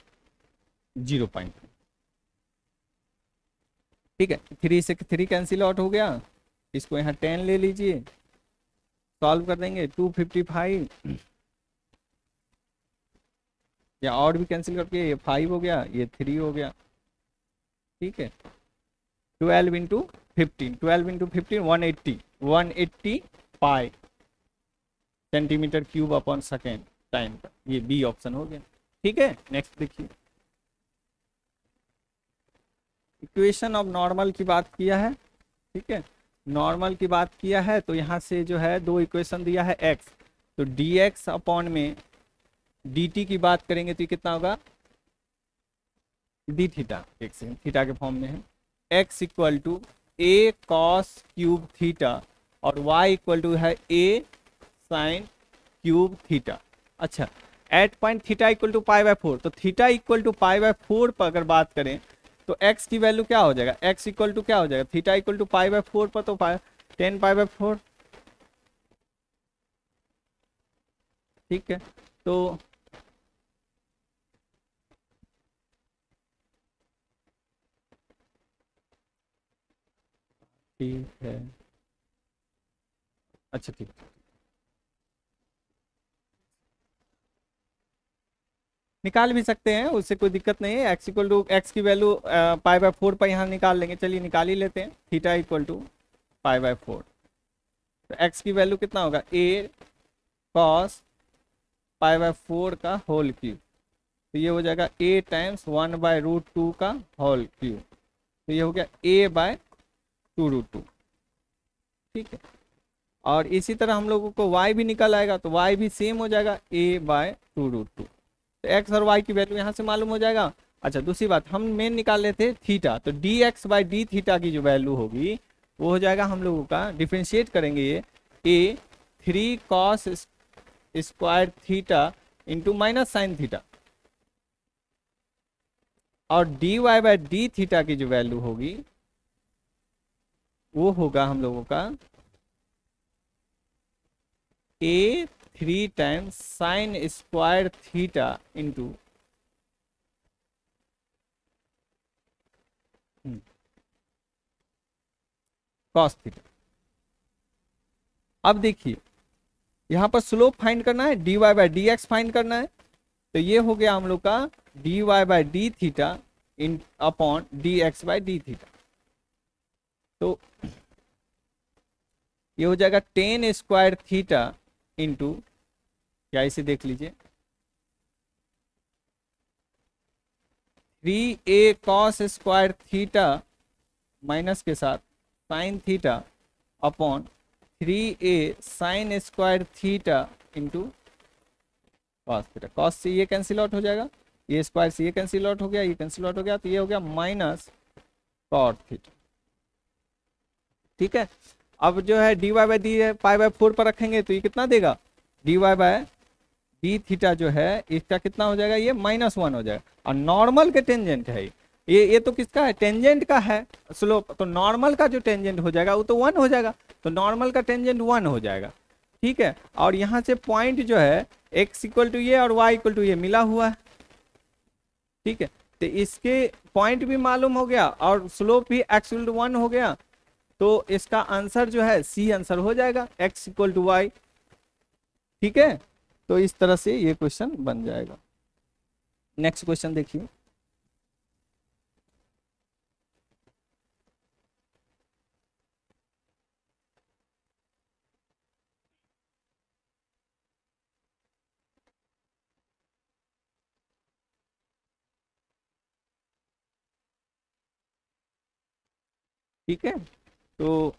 0.2, ठीक है, 3 से 3 कैंसिल आउट हो गया, इसको यहाँ 10 ले लीजिए, सॉल्व कर देंगे 255, या और भी कैंसिल करके ये 5 हो गया, ये 3 हो गया, ठीक है, 12 इंटू 15 180 पाई centimetre cube upon second time का, ये बी ऑप्शन हो गया, ठीक है। नेक्स्ट देखिए, इक्वेशन ऑफ नॉर्मल की बात किया है, ठीक है, नॉर्मल की बात किया है, तो यहाँ से जो है दो इक्वेशन दिया है x, तो dx अपॉन में dt की बात करेंगे तो ये कितना होगा डी थीटा, एक सेकेंड थीटा के फॉर्म में है, x equal to a cos cube theta और y इक्वल टू है a साइन क्यूब थीटा। अच्छा at point theta equal to π/4, तो थीटा इक्वल टू π/4 पर अगर बात करें तो x की वैल्यू क्या हो जाएगा, x इक्वल टू क्या हो जाएगा थीटा इक्वल टू π/4 पर, तो 10 π/4, ठीक है, तो ठीक है, अच्छा ठीक, निकाल भी सकते हैं, उससे कोई दिक्कत नहीं है, x इक्वल टू एक्स की वैल्यू π/4 पर यहाँ निकाल लेंगे, चलिए निकाल ही लेते हैं, थीटा इक्वल टू π/4, तो x की वैल्यू कितना होगा a cos π/4 का होल क्यूब, तो ये हो जाएगा a टाइम्स 1/√2 का होल क्यूब, तो ये हो गया a/2√2, ठीक है, और इसी तरह हम लोगों को y भी निकल आएगा, तो y भी सेम हो जाएगा a/2√2, तो x और y की वैल्यू यहाँ से मालूम हो जाएगा। अच्छा दूसरी बात हम मेन निकाल लेते हैं थीटा, तो dx बाई डी थीटा की जो वैल्यू होगी वो हो जाएगा हम लोगों का, डिफ्रेंशिएट करेंगे ये a 3 cos square theta into minus sine theta, और dy बाई डी थीटा की जो वैल्यू होगी वो होगा हम लोगों का ए 3 times sine square theta into cos theta. अब देखिए यहाँ पर स्लोप फाइंड करना है, dy by d x find करना है, तो ये हो गया हम लोग का dy by D theta in upon D x by D theta. तो ये हो जाएगा टेन स्क्वायर थीटा इंटू, क्या इसे देख लीजिए, 3a cos square theta minus के साथ sine theta upon 3a sine square theta into cos theta. Cos से ये कैंसिल आउट हो जाएगा, ये स्क्वायर से ये कैंसिल आउट हो गया, ये कैंसिल आउट हो गया, तो ये हो गया माइनस कॉट थीटा। ठीक है, अब जो है dy by D pi by 4 पर रखेंगे तो ये कितना देगा, dy बाई डी थीटा जो है इसका कितना हो जाएगा, ये -1 हो जाएगा। और नॉर्मल के टेंजेंट है ये तो किसका है, टेंजेंट का है स्लोप, तो नॉर्मल का जो टेंजेंट हो जाएगा वो तो 1 हो जाएगा, तो नॉर्मल का टेंजेंट 1 हो जाएगा। ठीक है, और यहाँ से पॉइंट जो है x इक्वल टू ये और y इक्वल टू ये मिला हुआ है। ठीक है, तो इसके पॉइंट भी मालूम हो गया और स्लोप भी x इक्वल टू 1 हो गया, तो इसका आंसर जो है सी आंसर हो जाएगा, x इक्वल टू वाई। ठीक है, तो इस तरह से ये क्वेश्चन बन जाएगा। नेक्स्ट क्वेश्चन देखिए, ठीक है, तो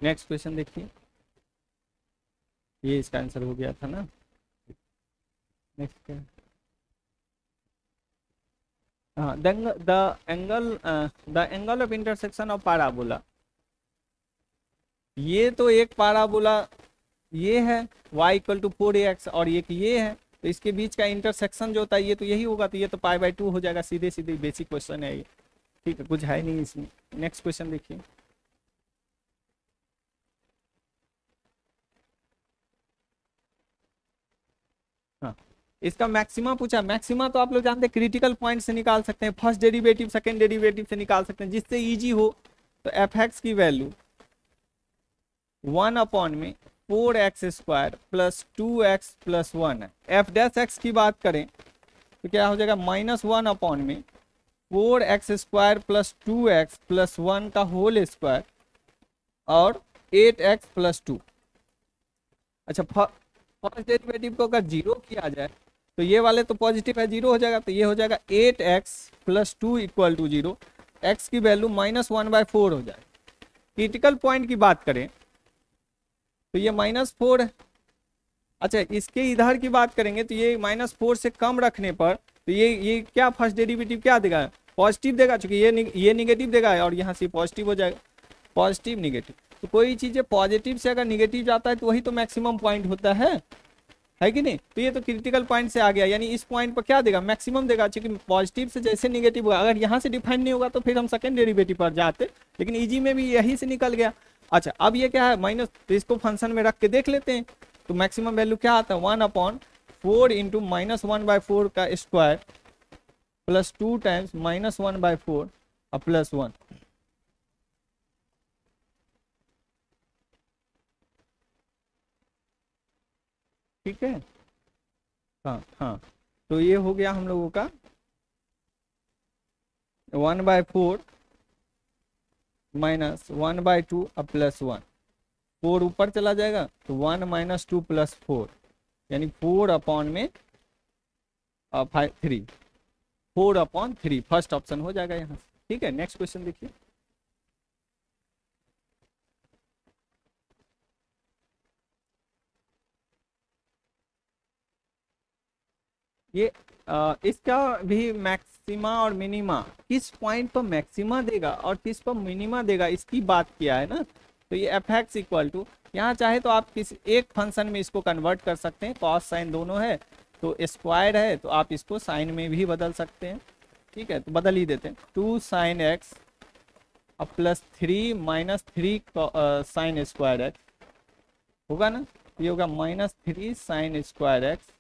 नेक्स्ट क्वेश्चन देखिए, ये इसका आंसर हो गया था ना। नेक्स्ट क्या, हाँ, the angle of intersection of parabola. ये तो एक पैराबोला ये है y इक्वल टू 4ax और ये है, तो इसके बीच का इंटरसेक्शन जो होता है ये तो यही होगा, तो ये तो पाई बाई 2 हो जाएगा, सीधे सीधे बेसिक क्वेश्चन है ये। ठीक है, कुछ है नहीं इसमें। नेक्स्ट क्वेश्चन देखिए, हाँ, इसका मैक्सिमा पूछा। मैक्सिमा तो आप लोग जानते हैं क्रिटिकल पॉइंट से निकाल सकते हैं, फर्स्ट डेरिवेटिव सेकंड डेरिवेटिव से निकाल सकते हैं, जिससे इजी हो। तो एफ एक्स की वैल्यू 1 अपॉन में 4x square plus 2x plus 1 है। एफ डैश एक्स की बात करें तो क्या हो जाएगा, -1 अपॉन में 4x square plus 2x plus 1 का होल स्क्वायर और 8x प्लस 2। अच्छा, फर्स्ट डेरिवेटिव को अगर जीरो किया जाए तो ये वाले तो पॉजिटिव है, जीरो हो जाएगा, तो ये हो जाएगा 8x plus 2 equal to 0। x की वैल्यू -1/4 हो जाए। क्रिटिकल पॉइंट की बात करें तो ये -4 है। अच्छा, इसके इधर की बात करेंगे तो ये -4 से कम रखने पर तो ये क्या फर्स्ट डेरिवेटिव क्या देगा, पॉजिटिव देगा, चूंकि ये निगेटिव देगा और यहाँ से पॉजिटिव हो जाएगा, पॉजिटिव निगेटिव। तो कोई चीज़ें पॉजिटिव से अगर निगेटिव जाता है तो वही तो मैक्सिमम पॉइंट होता है कि नहीं। तो ये तो क्रिटिकल पॉइंट से आ गया, यानी इस पॉइंट पर क्या देगा, मैक्सिमम देगा, क्योंकि पॉजिटिव से जैसे निगेटिव होगा, अगर यहाँ से डिफाइन नहीं होगा तो फिर हम सेकंड डेरिवेटिव पर जाते, लेकिन इजी में भी यही से निकल गया। अच्छा, अब ये क्या है माइनस, तो इसको फंक्शन में रख के देख लेते हैं। तो मैक्सिमम वैल्यू क्या आता है, 1/4 इंटू -1/4 का स्क्वायर प्लस 2 टाइम्स -1/4 और प्लस 1। ठीक है, हाँ हाँ, तो ये हो गया हम लोगों का 1/4 -1/2 और प्लस 1। 4 ऊपर चला जाएगा तो 1 - 2 प्लस 4, यानी 4 अपॉन में 3, 4/3 फर्स्ट ऑप्शन हो जाएगा यहाँ से। ठीक है, नेक्स्ट क्वेश्चन देखिए, ये इसका भी मैक्सिमा और मिनिमा, किस पॉइंट पर मैक्सिमा देगा और किस पर मिनिमा देगा, इसकी बात किया है ना। तो ये एफ एक्स इक्वल टू, यहाँ चाहे तो आप किसी एक फंक्शन में इसको कन्वर्ट कर सकते हैं, कॉस साइन दोनों है तो स्क्वायर है तो आप इसको साइन में भी बदल सकते हैं। ठीक है, तो बदल ही देते हैं, 2 साइन एक्स अब plus 3 minus 3 sine square x होगा ना, ये होगा minus 3 sine square x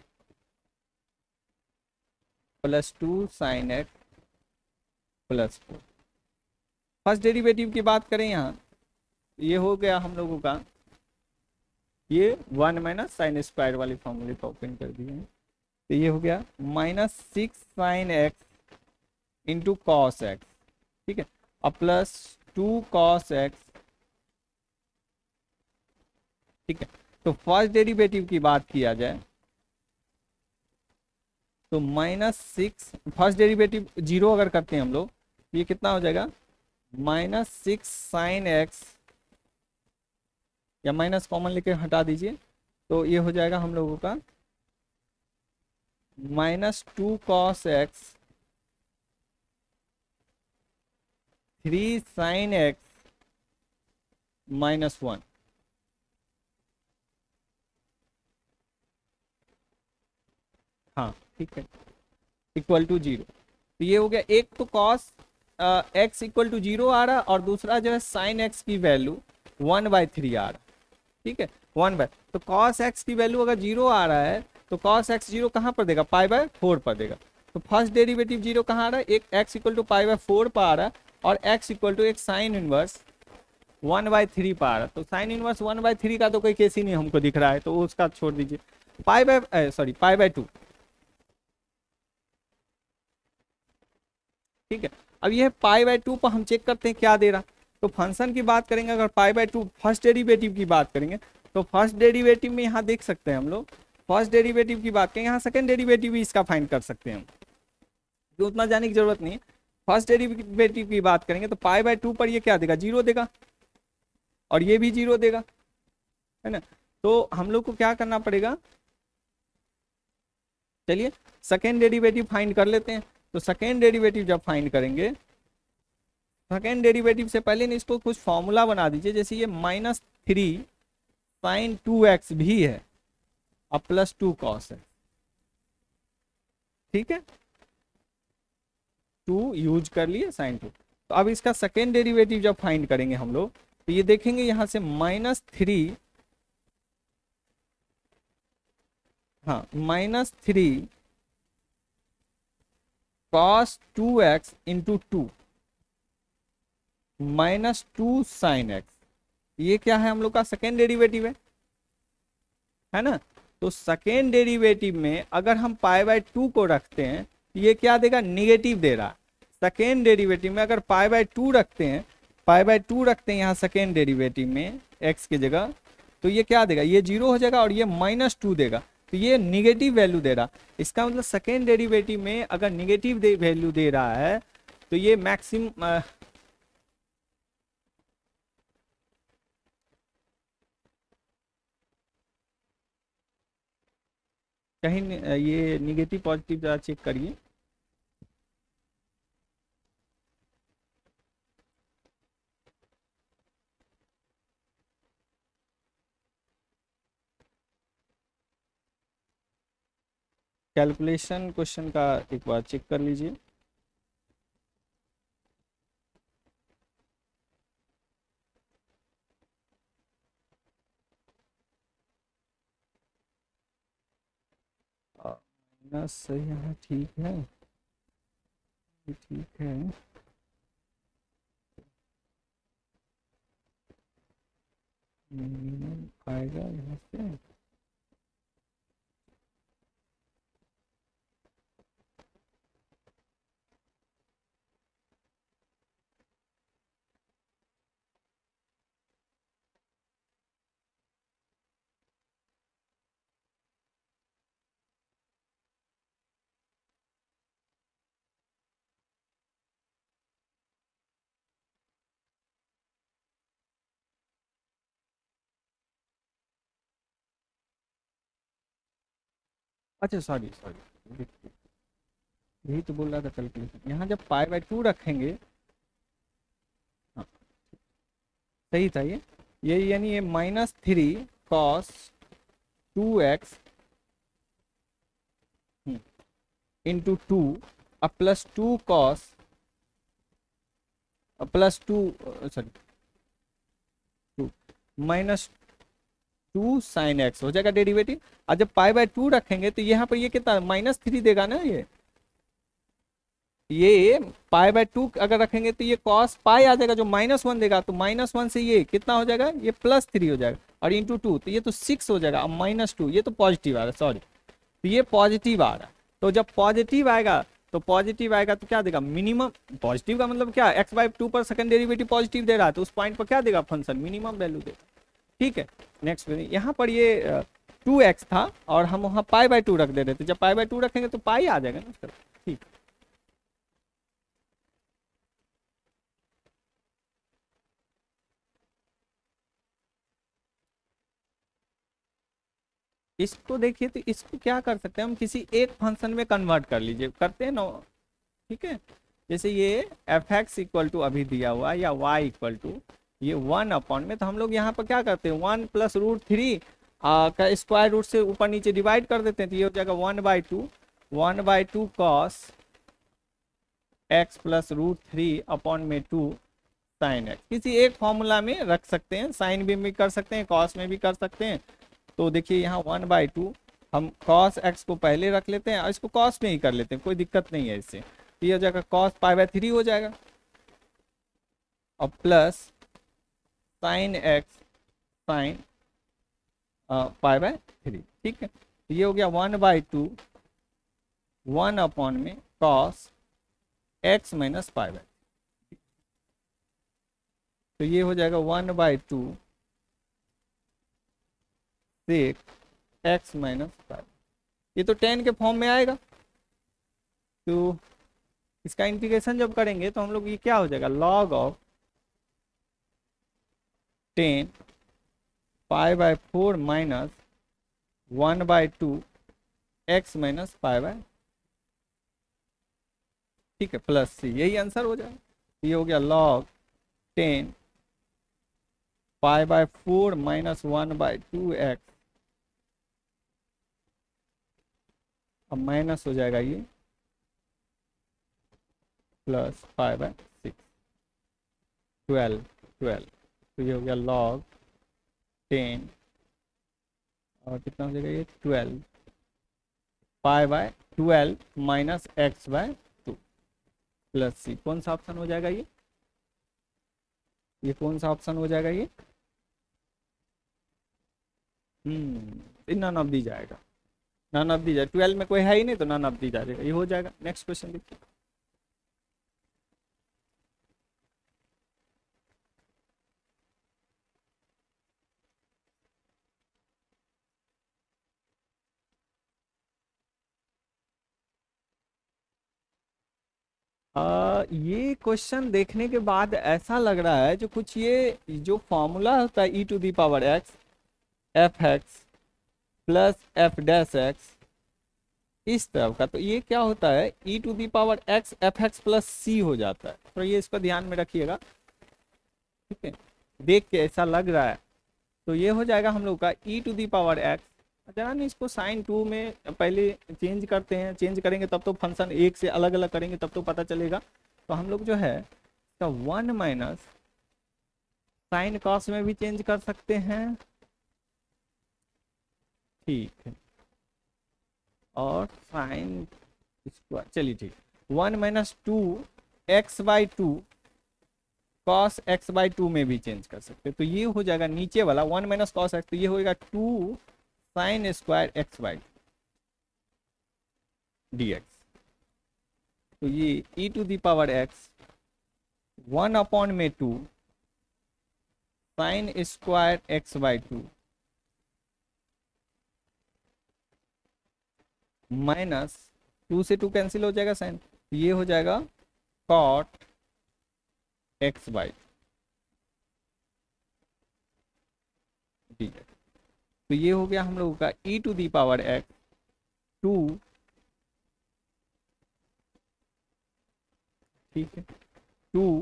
plus 2 sine x plus 4। First derivative की बात करें यहाँ, ये हो गया हम लोगों का, ये 1 माइनस साइन स्क्वायर वाले फॉर्मूले को ओपन कर दिए हैं, तो ये हो गया minus 6 sign x into cos x, ठीक है, अब प्लस 2 कॉस एक्स। ठीक है, तो फर्स्ट डेरिवेटिव की बात किया जाए तो माइनस 6, फर्स्ट डेरिवेटिव 0 अगर करते हैं हम लोग, ये कितना हो जाएगा, माइनस 6 साइन एक्स, या माइनस कॉमन लेके हटा दीजिए, तो ये हो जाएगा हम लोगों का minus 2 cos x 3 sine x minus 1। हाँ ठीक है, इक्वल टू 0। तो ये हो गया, एक तो कॉस एक्स इक्वल टू 0 आ रहा और दूसरा जो है साइन एक्स की वैल्यू 1/3 आ रहा। ठीक है, 1/, तो कॉस एक्स की वैल्यू अगर 0 आ रहा है तो कॉस एक्स 0 कहाँ पर देगा, π/4 पर देगा। तो फर्स्ट डेरिवेटिव 0 कहाँ आ रहा है, एक एक्स इक्वल टू π/4 पर आ रहा है और एक्स इक्वल टू एक साइन इनवर्स 1/3 पर आ रहा है। तो साइन इनवर्स 1/3 का तो कोई केस ही नहीं हमको दिख रहा है, तो उसका छोड़ दीजिए, π/2। ठीक है, अब ये π/2 पर हम चेक करते हैं क्या दे रहा। तो फंक्शन की बात करेंगे, अगर π/2 फर्स्ट डेरिवेटिव की बात करेंगे तो फर्स्ट डेरिवेटिव में यहाँ देख सकते हैं हम लोग, फर्स्ट डेरिवेटिव की बात करें, यहाँ सेकंड डेरिवेटिव भी इसका फाइंड कर सकते हैं हम, तो उतना जाने की जरूरत नहीं है। फर्स्ट डेरिवेटिव की बात करेंगे तो π/2 पर ये क्या देगा, 0 देगा और ये भी 0 देगा, है ना। तो हम लोग को क्या करना पड़ेगा, चलिए सेकेंड डेरिवेटिव फाइंड कर लेते हैं। तो सेकेंड डेरिवेटिव जब फाइंड करेंगे, सेकेंड डेरिवेटिव से पहले ना इसको कुछ फॉर्मूला बना दीजिए, जैसे ये -3 साइन 2x भी है अब प्लस 2 कॉस है। ठीक है, 2 यूज कर लिए साइन 2। तो अब इसका सेकेंड डेरिवेटिव जब फाइंड करेंगे हम लोग, तो ये देखेंगे यहां से -3, हाँ -3 cos 2x into 2 -2 sign x, ये क्या है हम लोग का सेकेंड डेरिवेटिव है ना। तो सेकेंड डेरिवेटिव में अगर हम π/2 को रखते हैं तो ये क्या देगा, निगेटिव दे रहा। सेकेंड डेरिवेटिव में अगर π/2 रखते हैं, π/2 रखते हैं यहाँ सेकेंड डेरिवेटिव में x की जगह, तो ये क्या देगा, ये 0 हो जाएगा और ये -2 देगा, तो ये निगेटिव वैल्यू दे रहा। इसका मतलब सेकेंड डेरिवेटिव में अगर निगेटिव वैल्यू दे रहा है तो ये मैक्सिमम कहीं ये निगेटिव पॉजिटिव जरा चेक करिए। कैलकुलेशन क्वेश्चन का एक बार चेक कर लीजिए। माइनस सही है, ठीक है, ठीक है, मिनिमम आएगा यहाँ से। अच्छा सॉरी सॉरी, यही तो बोल रहा था कैलकुलेशन, यहाँ जब π/2 रखेंगे, हाँ सही था ये, ये यानी ये -3 cos 2x इंटू 2 अब +2 cos +2 सॉरी 2 -2 sin x हो जाएगा डेरिवेटिव। और जब π/2 रखेंगे तो यहाँ पर ये कितना -3 देगा ना। ये π/2 अगर रखेंगे तो ये cos पाई आ जाएगा जो -1 देगा, तो -1 से ये कितना हो जाएगा, ये +3 हो जाएगा और इंटू 2 तो ये तो 6 हो जाएगा। अब -2 ये तो पॉजिटिव आ रहा है, सॉरी तो ये पॉजिटिव आ रहा है। तो जब पॉजिटिव आएगा तो क्या देगा, मिनिमम। पॉजिटिव का मतलब क्या, x/2 पर सेकंड डेरिवेटिव पॉजिटिव दे रहा है तो उस पॉइंट पर क्या देगा फंक्शन, मिनिमम वैल्यू देगा। ठीक है, नेक्स्ट यहाँ पर ये 2x था और हम वहाँ π/2 रख दे रहे थे, जब π/2 रखेंगे तो पाई आ जाएगा ना उसका। ठीक, इसको देखिए तो इसको क्या कर सकते हैं हम, किसी एक फंक्शन में कन्वर्ट कर लीजिए, करते हैं ना। ठीक है, जैसे ये f(x) इक्वल टू अभी दिया हुआ या y इक्वल टू ये 1 में, तो हम लोग यहाँ पर क्या करते हैं 1 + √3 का स्क्वायर रूट से ऊपर नीचे डिवाइड कर देते हैं, तो ये हो जाएगा 1/2 cos x + √3/2 sin x। किसी एक फॉर्मूला में रख सकते हैं, साइन भी कर सकते हैं, कॉस में भी कर सकते हैं। तो देखिए यहाँ 1/2 हम cos x को पहले रख लेते हैं और इसको cos में ही कर लेते हैं, कोई दिक्कत नहीं है इससे। तो ये हो जाएगा cos π/3 हो जाएगा और प्लस sin x sin π/3। ठीक है, तो ये हो गया 1/2 1 में cos x - π/3। तो ये हो जाएगा 1/2 sec x - π। ये तो 10 के फॉर्म में आएगा, तो इसका इंटीग्रेशन जब करेंगे तो हम लोग ये क्या हो जाएगा, log ऑफ 10 π/4 - 1/2 x - π/। ठीक है, प्लस c, यही आंसर हो जाएगा। ये हो गया log 10 π/4 - 1/2 x, अब माइनस हो जाएगा ये प्लस π/6 12। तो ये हो गया log 10 और कितना हो जाएगा ये 12 π/12 - x/2 प्लस c। कौन सा ऑप्शन हो जाएगा ये कौन सा ऑप्शन हो जाएगा ये नन ऑफ दी जाएगा, नन ऑफ दी जाए, 12 में कोई है ही नहीं तो नन ऑफ दी जाएगा, ये हो जाएगा। नेक्स्ट क्वेश्चन देखिए। ये क्वेश्चन देखने के बाद ऐसा लग रहा है जो कुछ ये जो फॉर्मूला होता है e⁻x f(x) + f'(x) इस तरह का, तो ये क्या होता है e⁻x f(x) + c हो जाता है। तो ये इसको ध्यान में रखिएगा, ठीक है, देख के ऐसा लग रहा है। तो ये हो जाएगा हम लोग का e⁻x। जरा नहीं इसको sin 2 में पहले चेंज करते हैं, चेंज करेंगे तब तो फंक्शन एक से अलग अलग करेंगे तब तो पता चलेगा। तो हम लोग जो है इसका 1 - sin cos में भी चेंज कर सकते हैं, ठीक है, और sin स्क्वायर, चलिए ठीक, 1 - 2 x/2 cos x/2 में भी चेंज कर सकते हैं। तो ये हो जाएगा नीचे वाला 1 - cos x, तो ये होगा 2 sin स्क्वायर x/2 dx। तो ये e⁻x 1/2 sin square x/2 minus 2 से 2 कैंसिल हो जाएगा साइन, ये हो जाएगा cot x/2 dx। तो ये हो गया हम लोगों का e⁻x 2, ठीक है, 2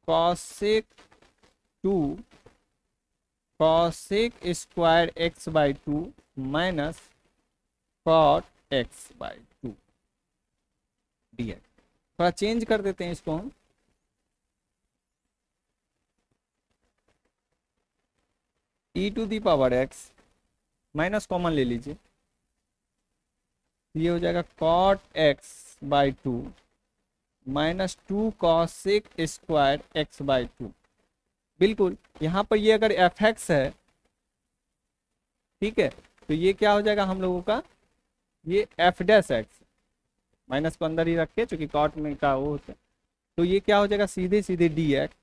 cosec 2 cosec square x by two minus cot x by two d x. थोड़ा चेंज कर देते हैं इसको हम, e to the power x minus common ले लीजिए, ये हो जाएगा cot x by two minus two cosec square x by two. बिल्कुल यहाँ पर ये अगर एफ एक्स है, ठीक है, तो ये क्या हो जाएगा हम लोगों का, ये एफ डैश एक्स, माइनस को अंदर ही रख के चूंकि कॉट में का वो होता है, तो ये क्या हो जाएगा सीधे सीधे d x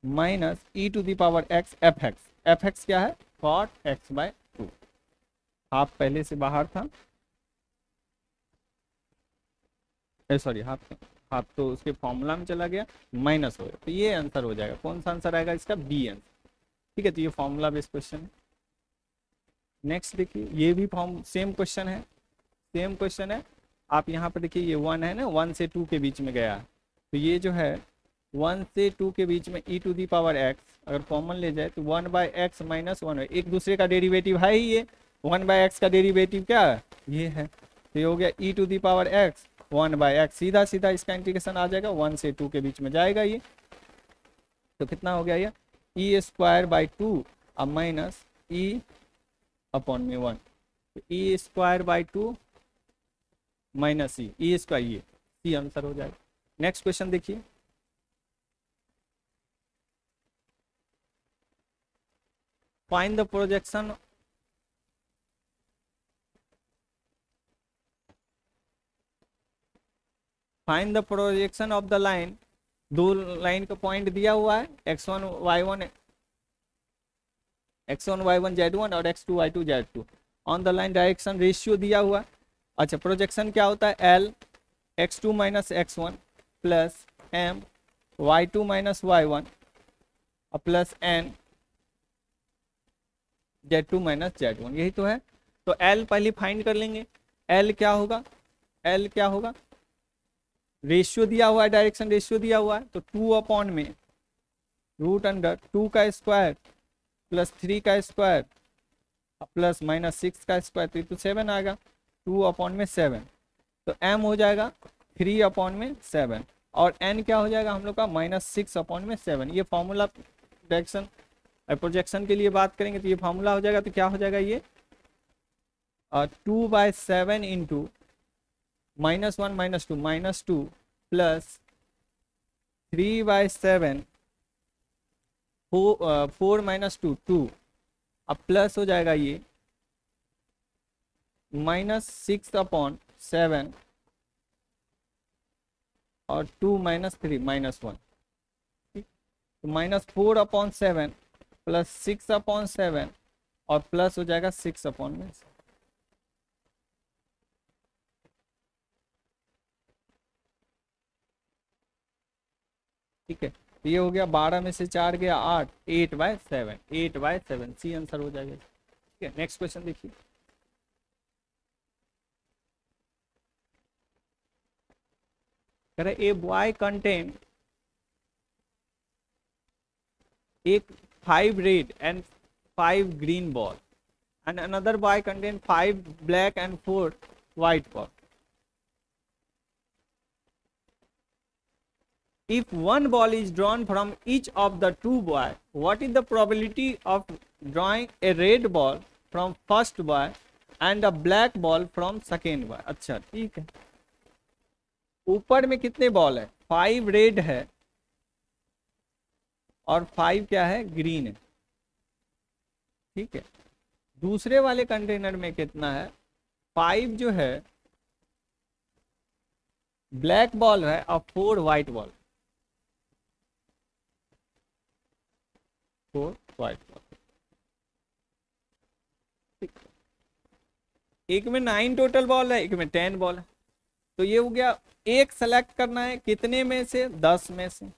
minus e to the power x f x. F x क्या है, cot x by two. Half पहले से बाहर था, सॉरी हाफ, हाफ तो उसके फॉर्मूला में चला गया, माइनस हो गया, तो ये आंसर हो जाएगा। कौन सा आंसर आएगा इसका, बी आंसर। ठीक है, तो ये फॉर्मूला बेस्ड क्वेश्चन है। नेक्स्ट देखिए, ये भी फॉर्म सेम क्वेश्चन है, सेम क्वेश्चन है। आप यहाँ पर देखिए ये 1 है ना, 1 से 2 के बीच में गया, तो ये जो है 1 से 2 के बीच में ई टू दी पावर एक्स अगर कॉमन ले जाए तो 1 बाय एक्स माइनस 1, एक दूसरे का डेरिवेटिव है ही ये, 1 बाय एक्स का डेरिवेटिव क्या है, ये है, तो ये हो गया e to the power x 1 by x. सीधा सीधा इसका इंटीग्रेशन आ जाएगा, 1 से 2 के बीच में जाएगा ये, तो कितना हो गया ये ई स्क्वायर बाई टू अब माइनस ई अपॉन में 1, तो e square by two minus e square, ये सी आंसर हो जाएगा। नेक्स्ट क्वेश्चन देखिए, find the projection find the projection of the line. दो लाइन का पॉइंट दिया हुआ है, x1 y1 y1 z1 और x2 y2 z2 on the line direction ratio दिया हुआ है। अच्छा, प्रोजेक्शन क्या होता है, L x2 minus x1 plus m y2 minus y1 और plus n z2 minus z1, यही तो है। तो L पहले फाइंड कर लेंगे, L क्या होगा, L क्या होगा, रेशियो दिया हुआ है, डायरेक्शन रेशियो दिया हुआ है, तो 2 अपॉन में रूट अंडर 2 का स्क्वायर प्लस 3 का स्क्वायर प्लस माइनस 6 का स्क्वायर, तो 7 आएगा, 2 अपॉन में 7, तो m हो जाएगा 3 अपॉन में 7 और n क्या हो जाएगा हम लोग का माइनस 6 अपॉन में 7। ये फॉर्मूला डायरेक्शन प्रोजेक्शन के लिए बात करेंगे तो ये फॉर्मूला हो जाएगा, तो क्या हो जाएगा ये 2/7 इंटू -1 -2 -2 प्लस 3/7 4 -2 2 अब प्लस हो जाएगा ये -6 अपॉन 7 और 2 -3 -1, ठीक, तो -4 अपॉन 7 प्लस 6 अपॉन 7 और प्लस हो जाएगा 6 अपॉन में, ठीक है, तो ये हो गया 12 में से 4 गया 8, 8/7, 8/7 सी आंसर हो जाएगा। ठीक है, नेक्स्ट क्वेश्चन देखिए, कह रहे ए बॉय कंटेन एक 5 red and 5 green ball and another boy contain 5 black and 4 white ball. If one ball is drawn from each of the two boys, what is the probability of drawing a red ball from first boy and a black ball from second boy? अच्छा ठीक है, ऊपर में कितने ball है, 5 red है और 5 क्या है, ग्रीन है, ठीक है। दूसरे वाले कंटेनर में कितना है, 5 जो है ब्लैक बॉल है और 4 व्हाइट बॉल, 4 व्हाइट बॉल, ठीक। एक में 9 टोटल बॉल है, एक में 10 बॉल है, तो ये हो गया, एक सेलेक्ट करना है कितने में से, 10 में से,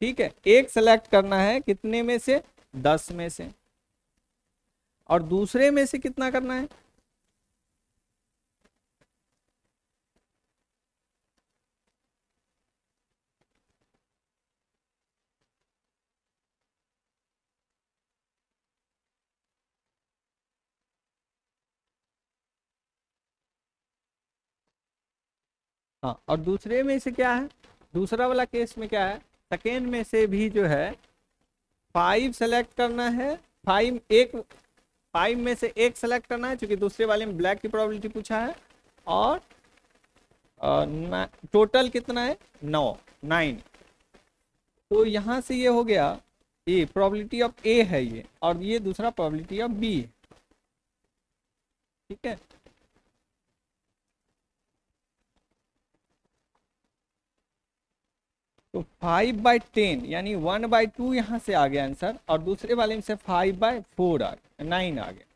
ठीक है, एक सेलेक्ट करना है कितने में से, 10 में से, और दूसरे में से कितना करना है, हाँ, और दूसरे में से क्या है, दूसरा वाला केस में क्या है, सेकेंड में से भी जो है 5 सेलेक्ट करना है, 5 में से एक सेलेक्ट करना है, क्योंकि दूसरे वाले में ब्लैक की प्रोबेबिलिटी पूछा है, और टोटल कितना है 9। तो यहां से ये हो गया ए, प्रोबेबिलिटी ऑफ ए है ये, और ये दूसरा प्रोबेबिलिटी ऑफ बी है। ठीक है, तो 5/10 यानी 1/2 यहाँ से आ गया आंसर, और दूसरे वाले में से 5/4 आ गया, 9 आ गया।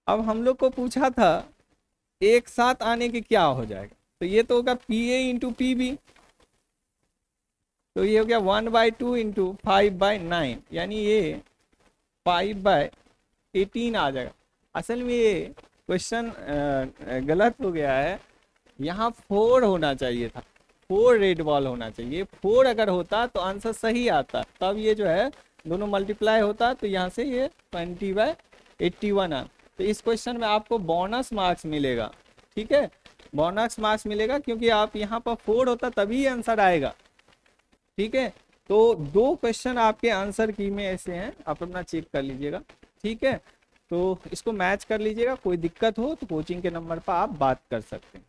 अब हम लोग को पूछा था एक साथ आने के क्या हो जाएगा, तो ये तो होगा PA इंटू PB, तो ये हो गया 1/2 इंटू 5/9, यानी ये 5/18 आ जाएगा। असल में ये क्वेश्चन गलत हो गया है, यहाँ 4 होना चाहिए था, 4 रेड बॉल होना चाहिए, 4 अगर होता तो आंसर सही आता, तब ये जो है दोनों मल्टीप्लाई होता, तो यहाँ से ये 20/81 आ। तो इस क्वेश्चन में आपको बोनस मार्क्स मिलेगा। ठीक है, बोनस मार्क्स मिलेगा, क्योंकि आप यहाँ पर 4 होता तभी आंसर आएगा। ठीक है, तो 2 क्वेश्चन आपके आंसर की में ऐसे हैं, आप अपना चेक कर लीजिएगा। ठीक है, तो इसको मैच कर लीजिएगा, कोई दिक्कत हो तो कोचिंग के नंबर पर आप बात कर सकते हैं।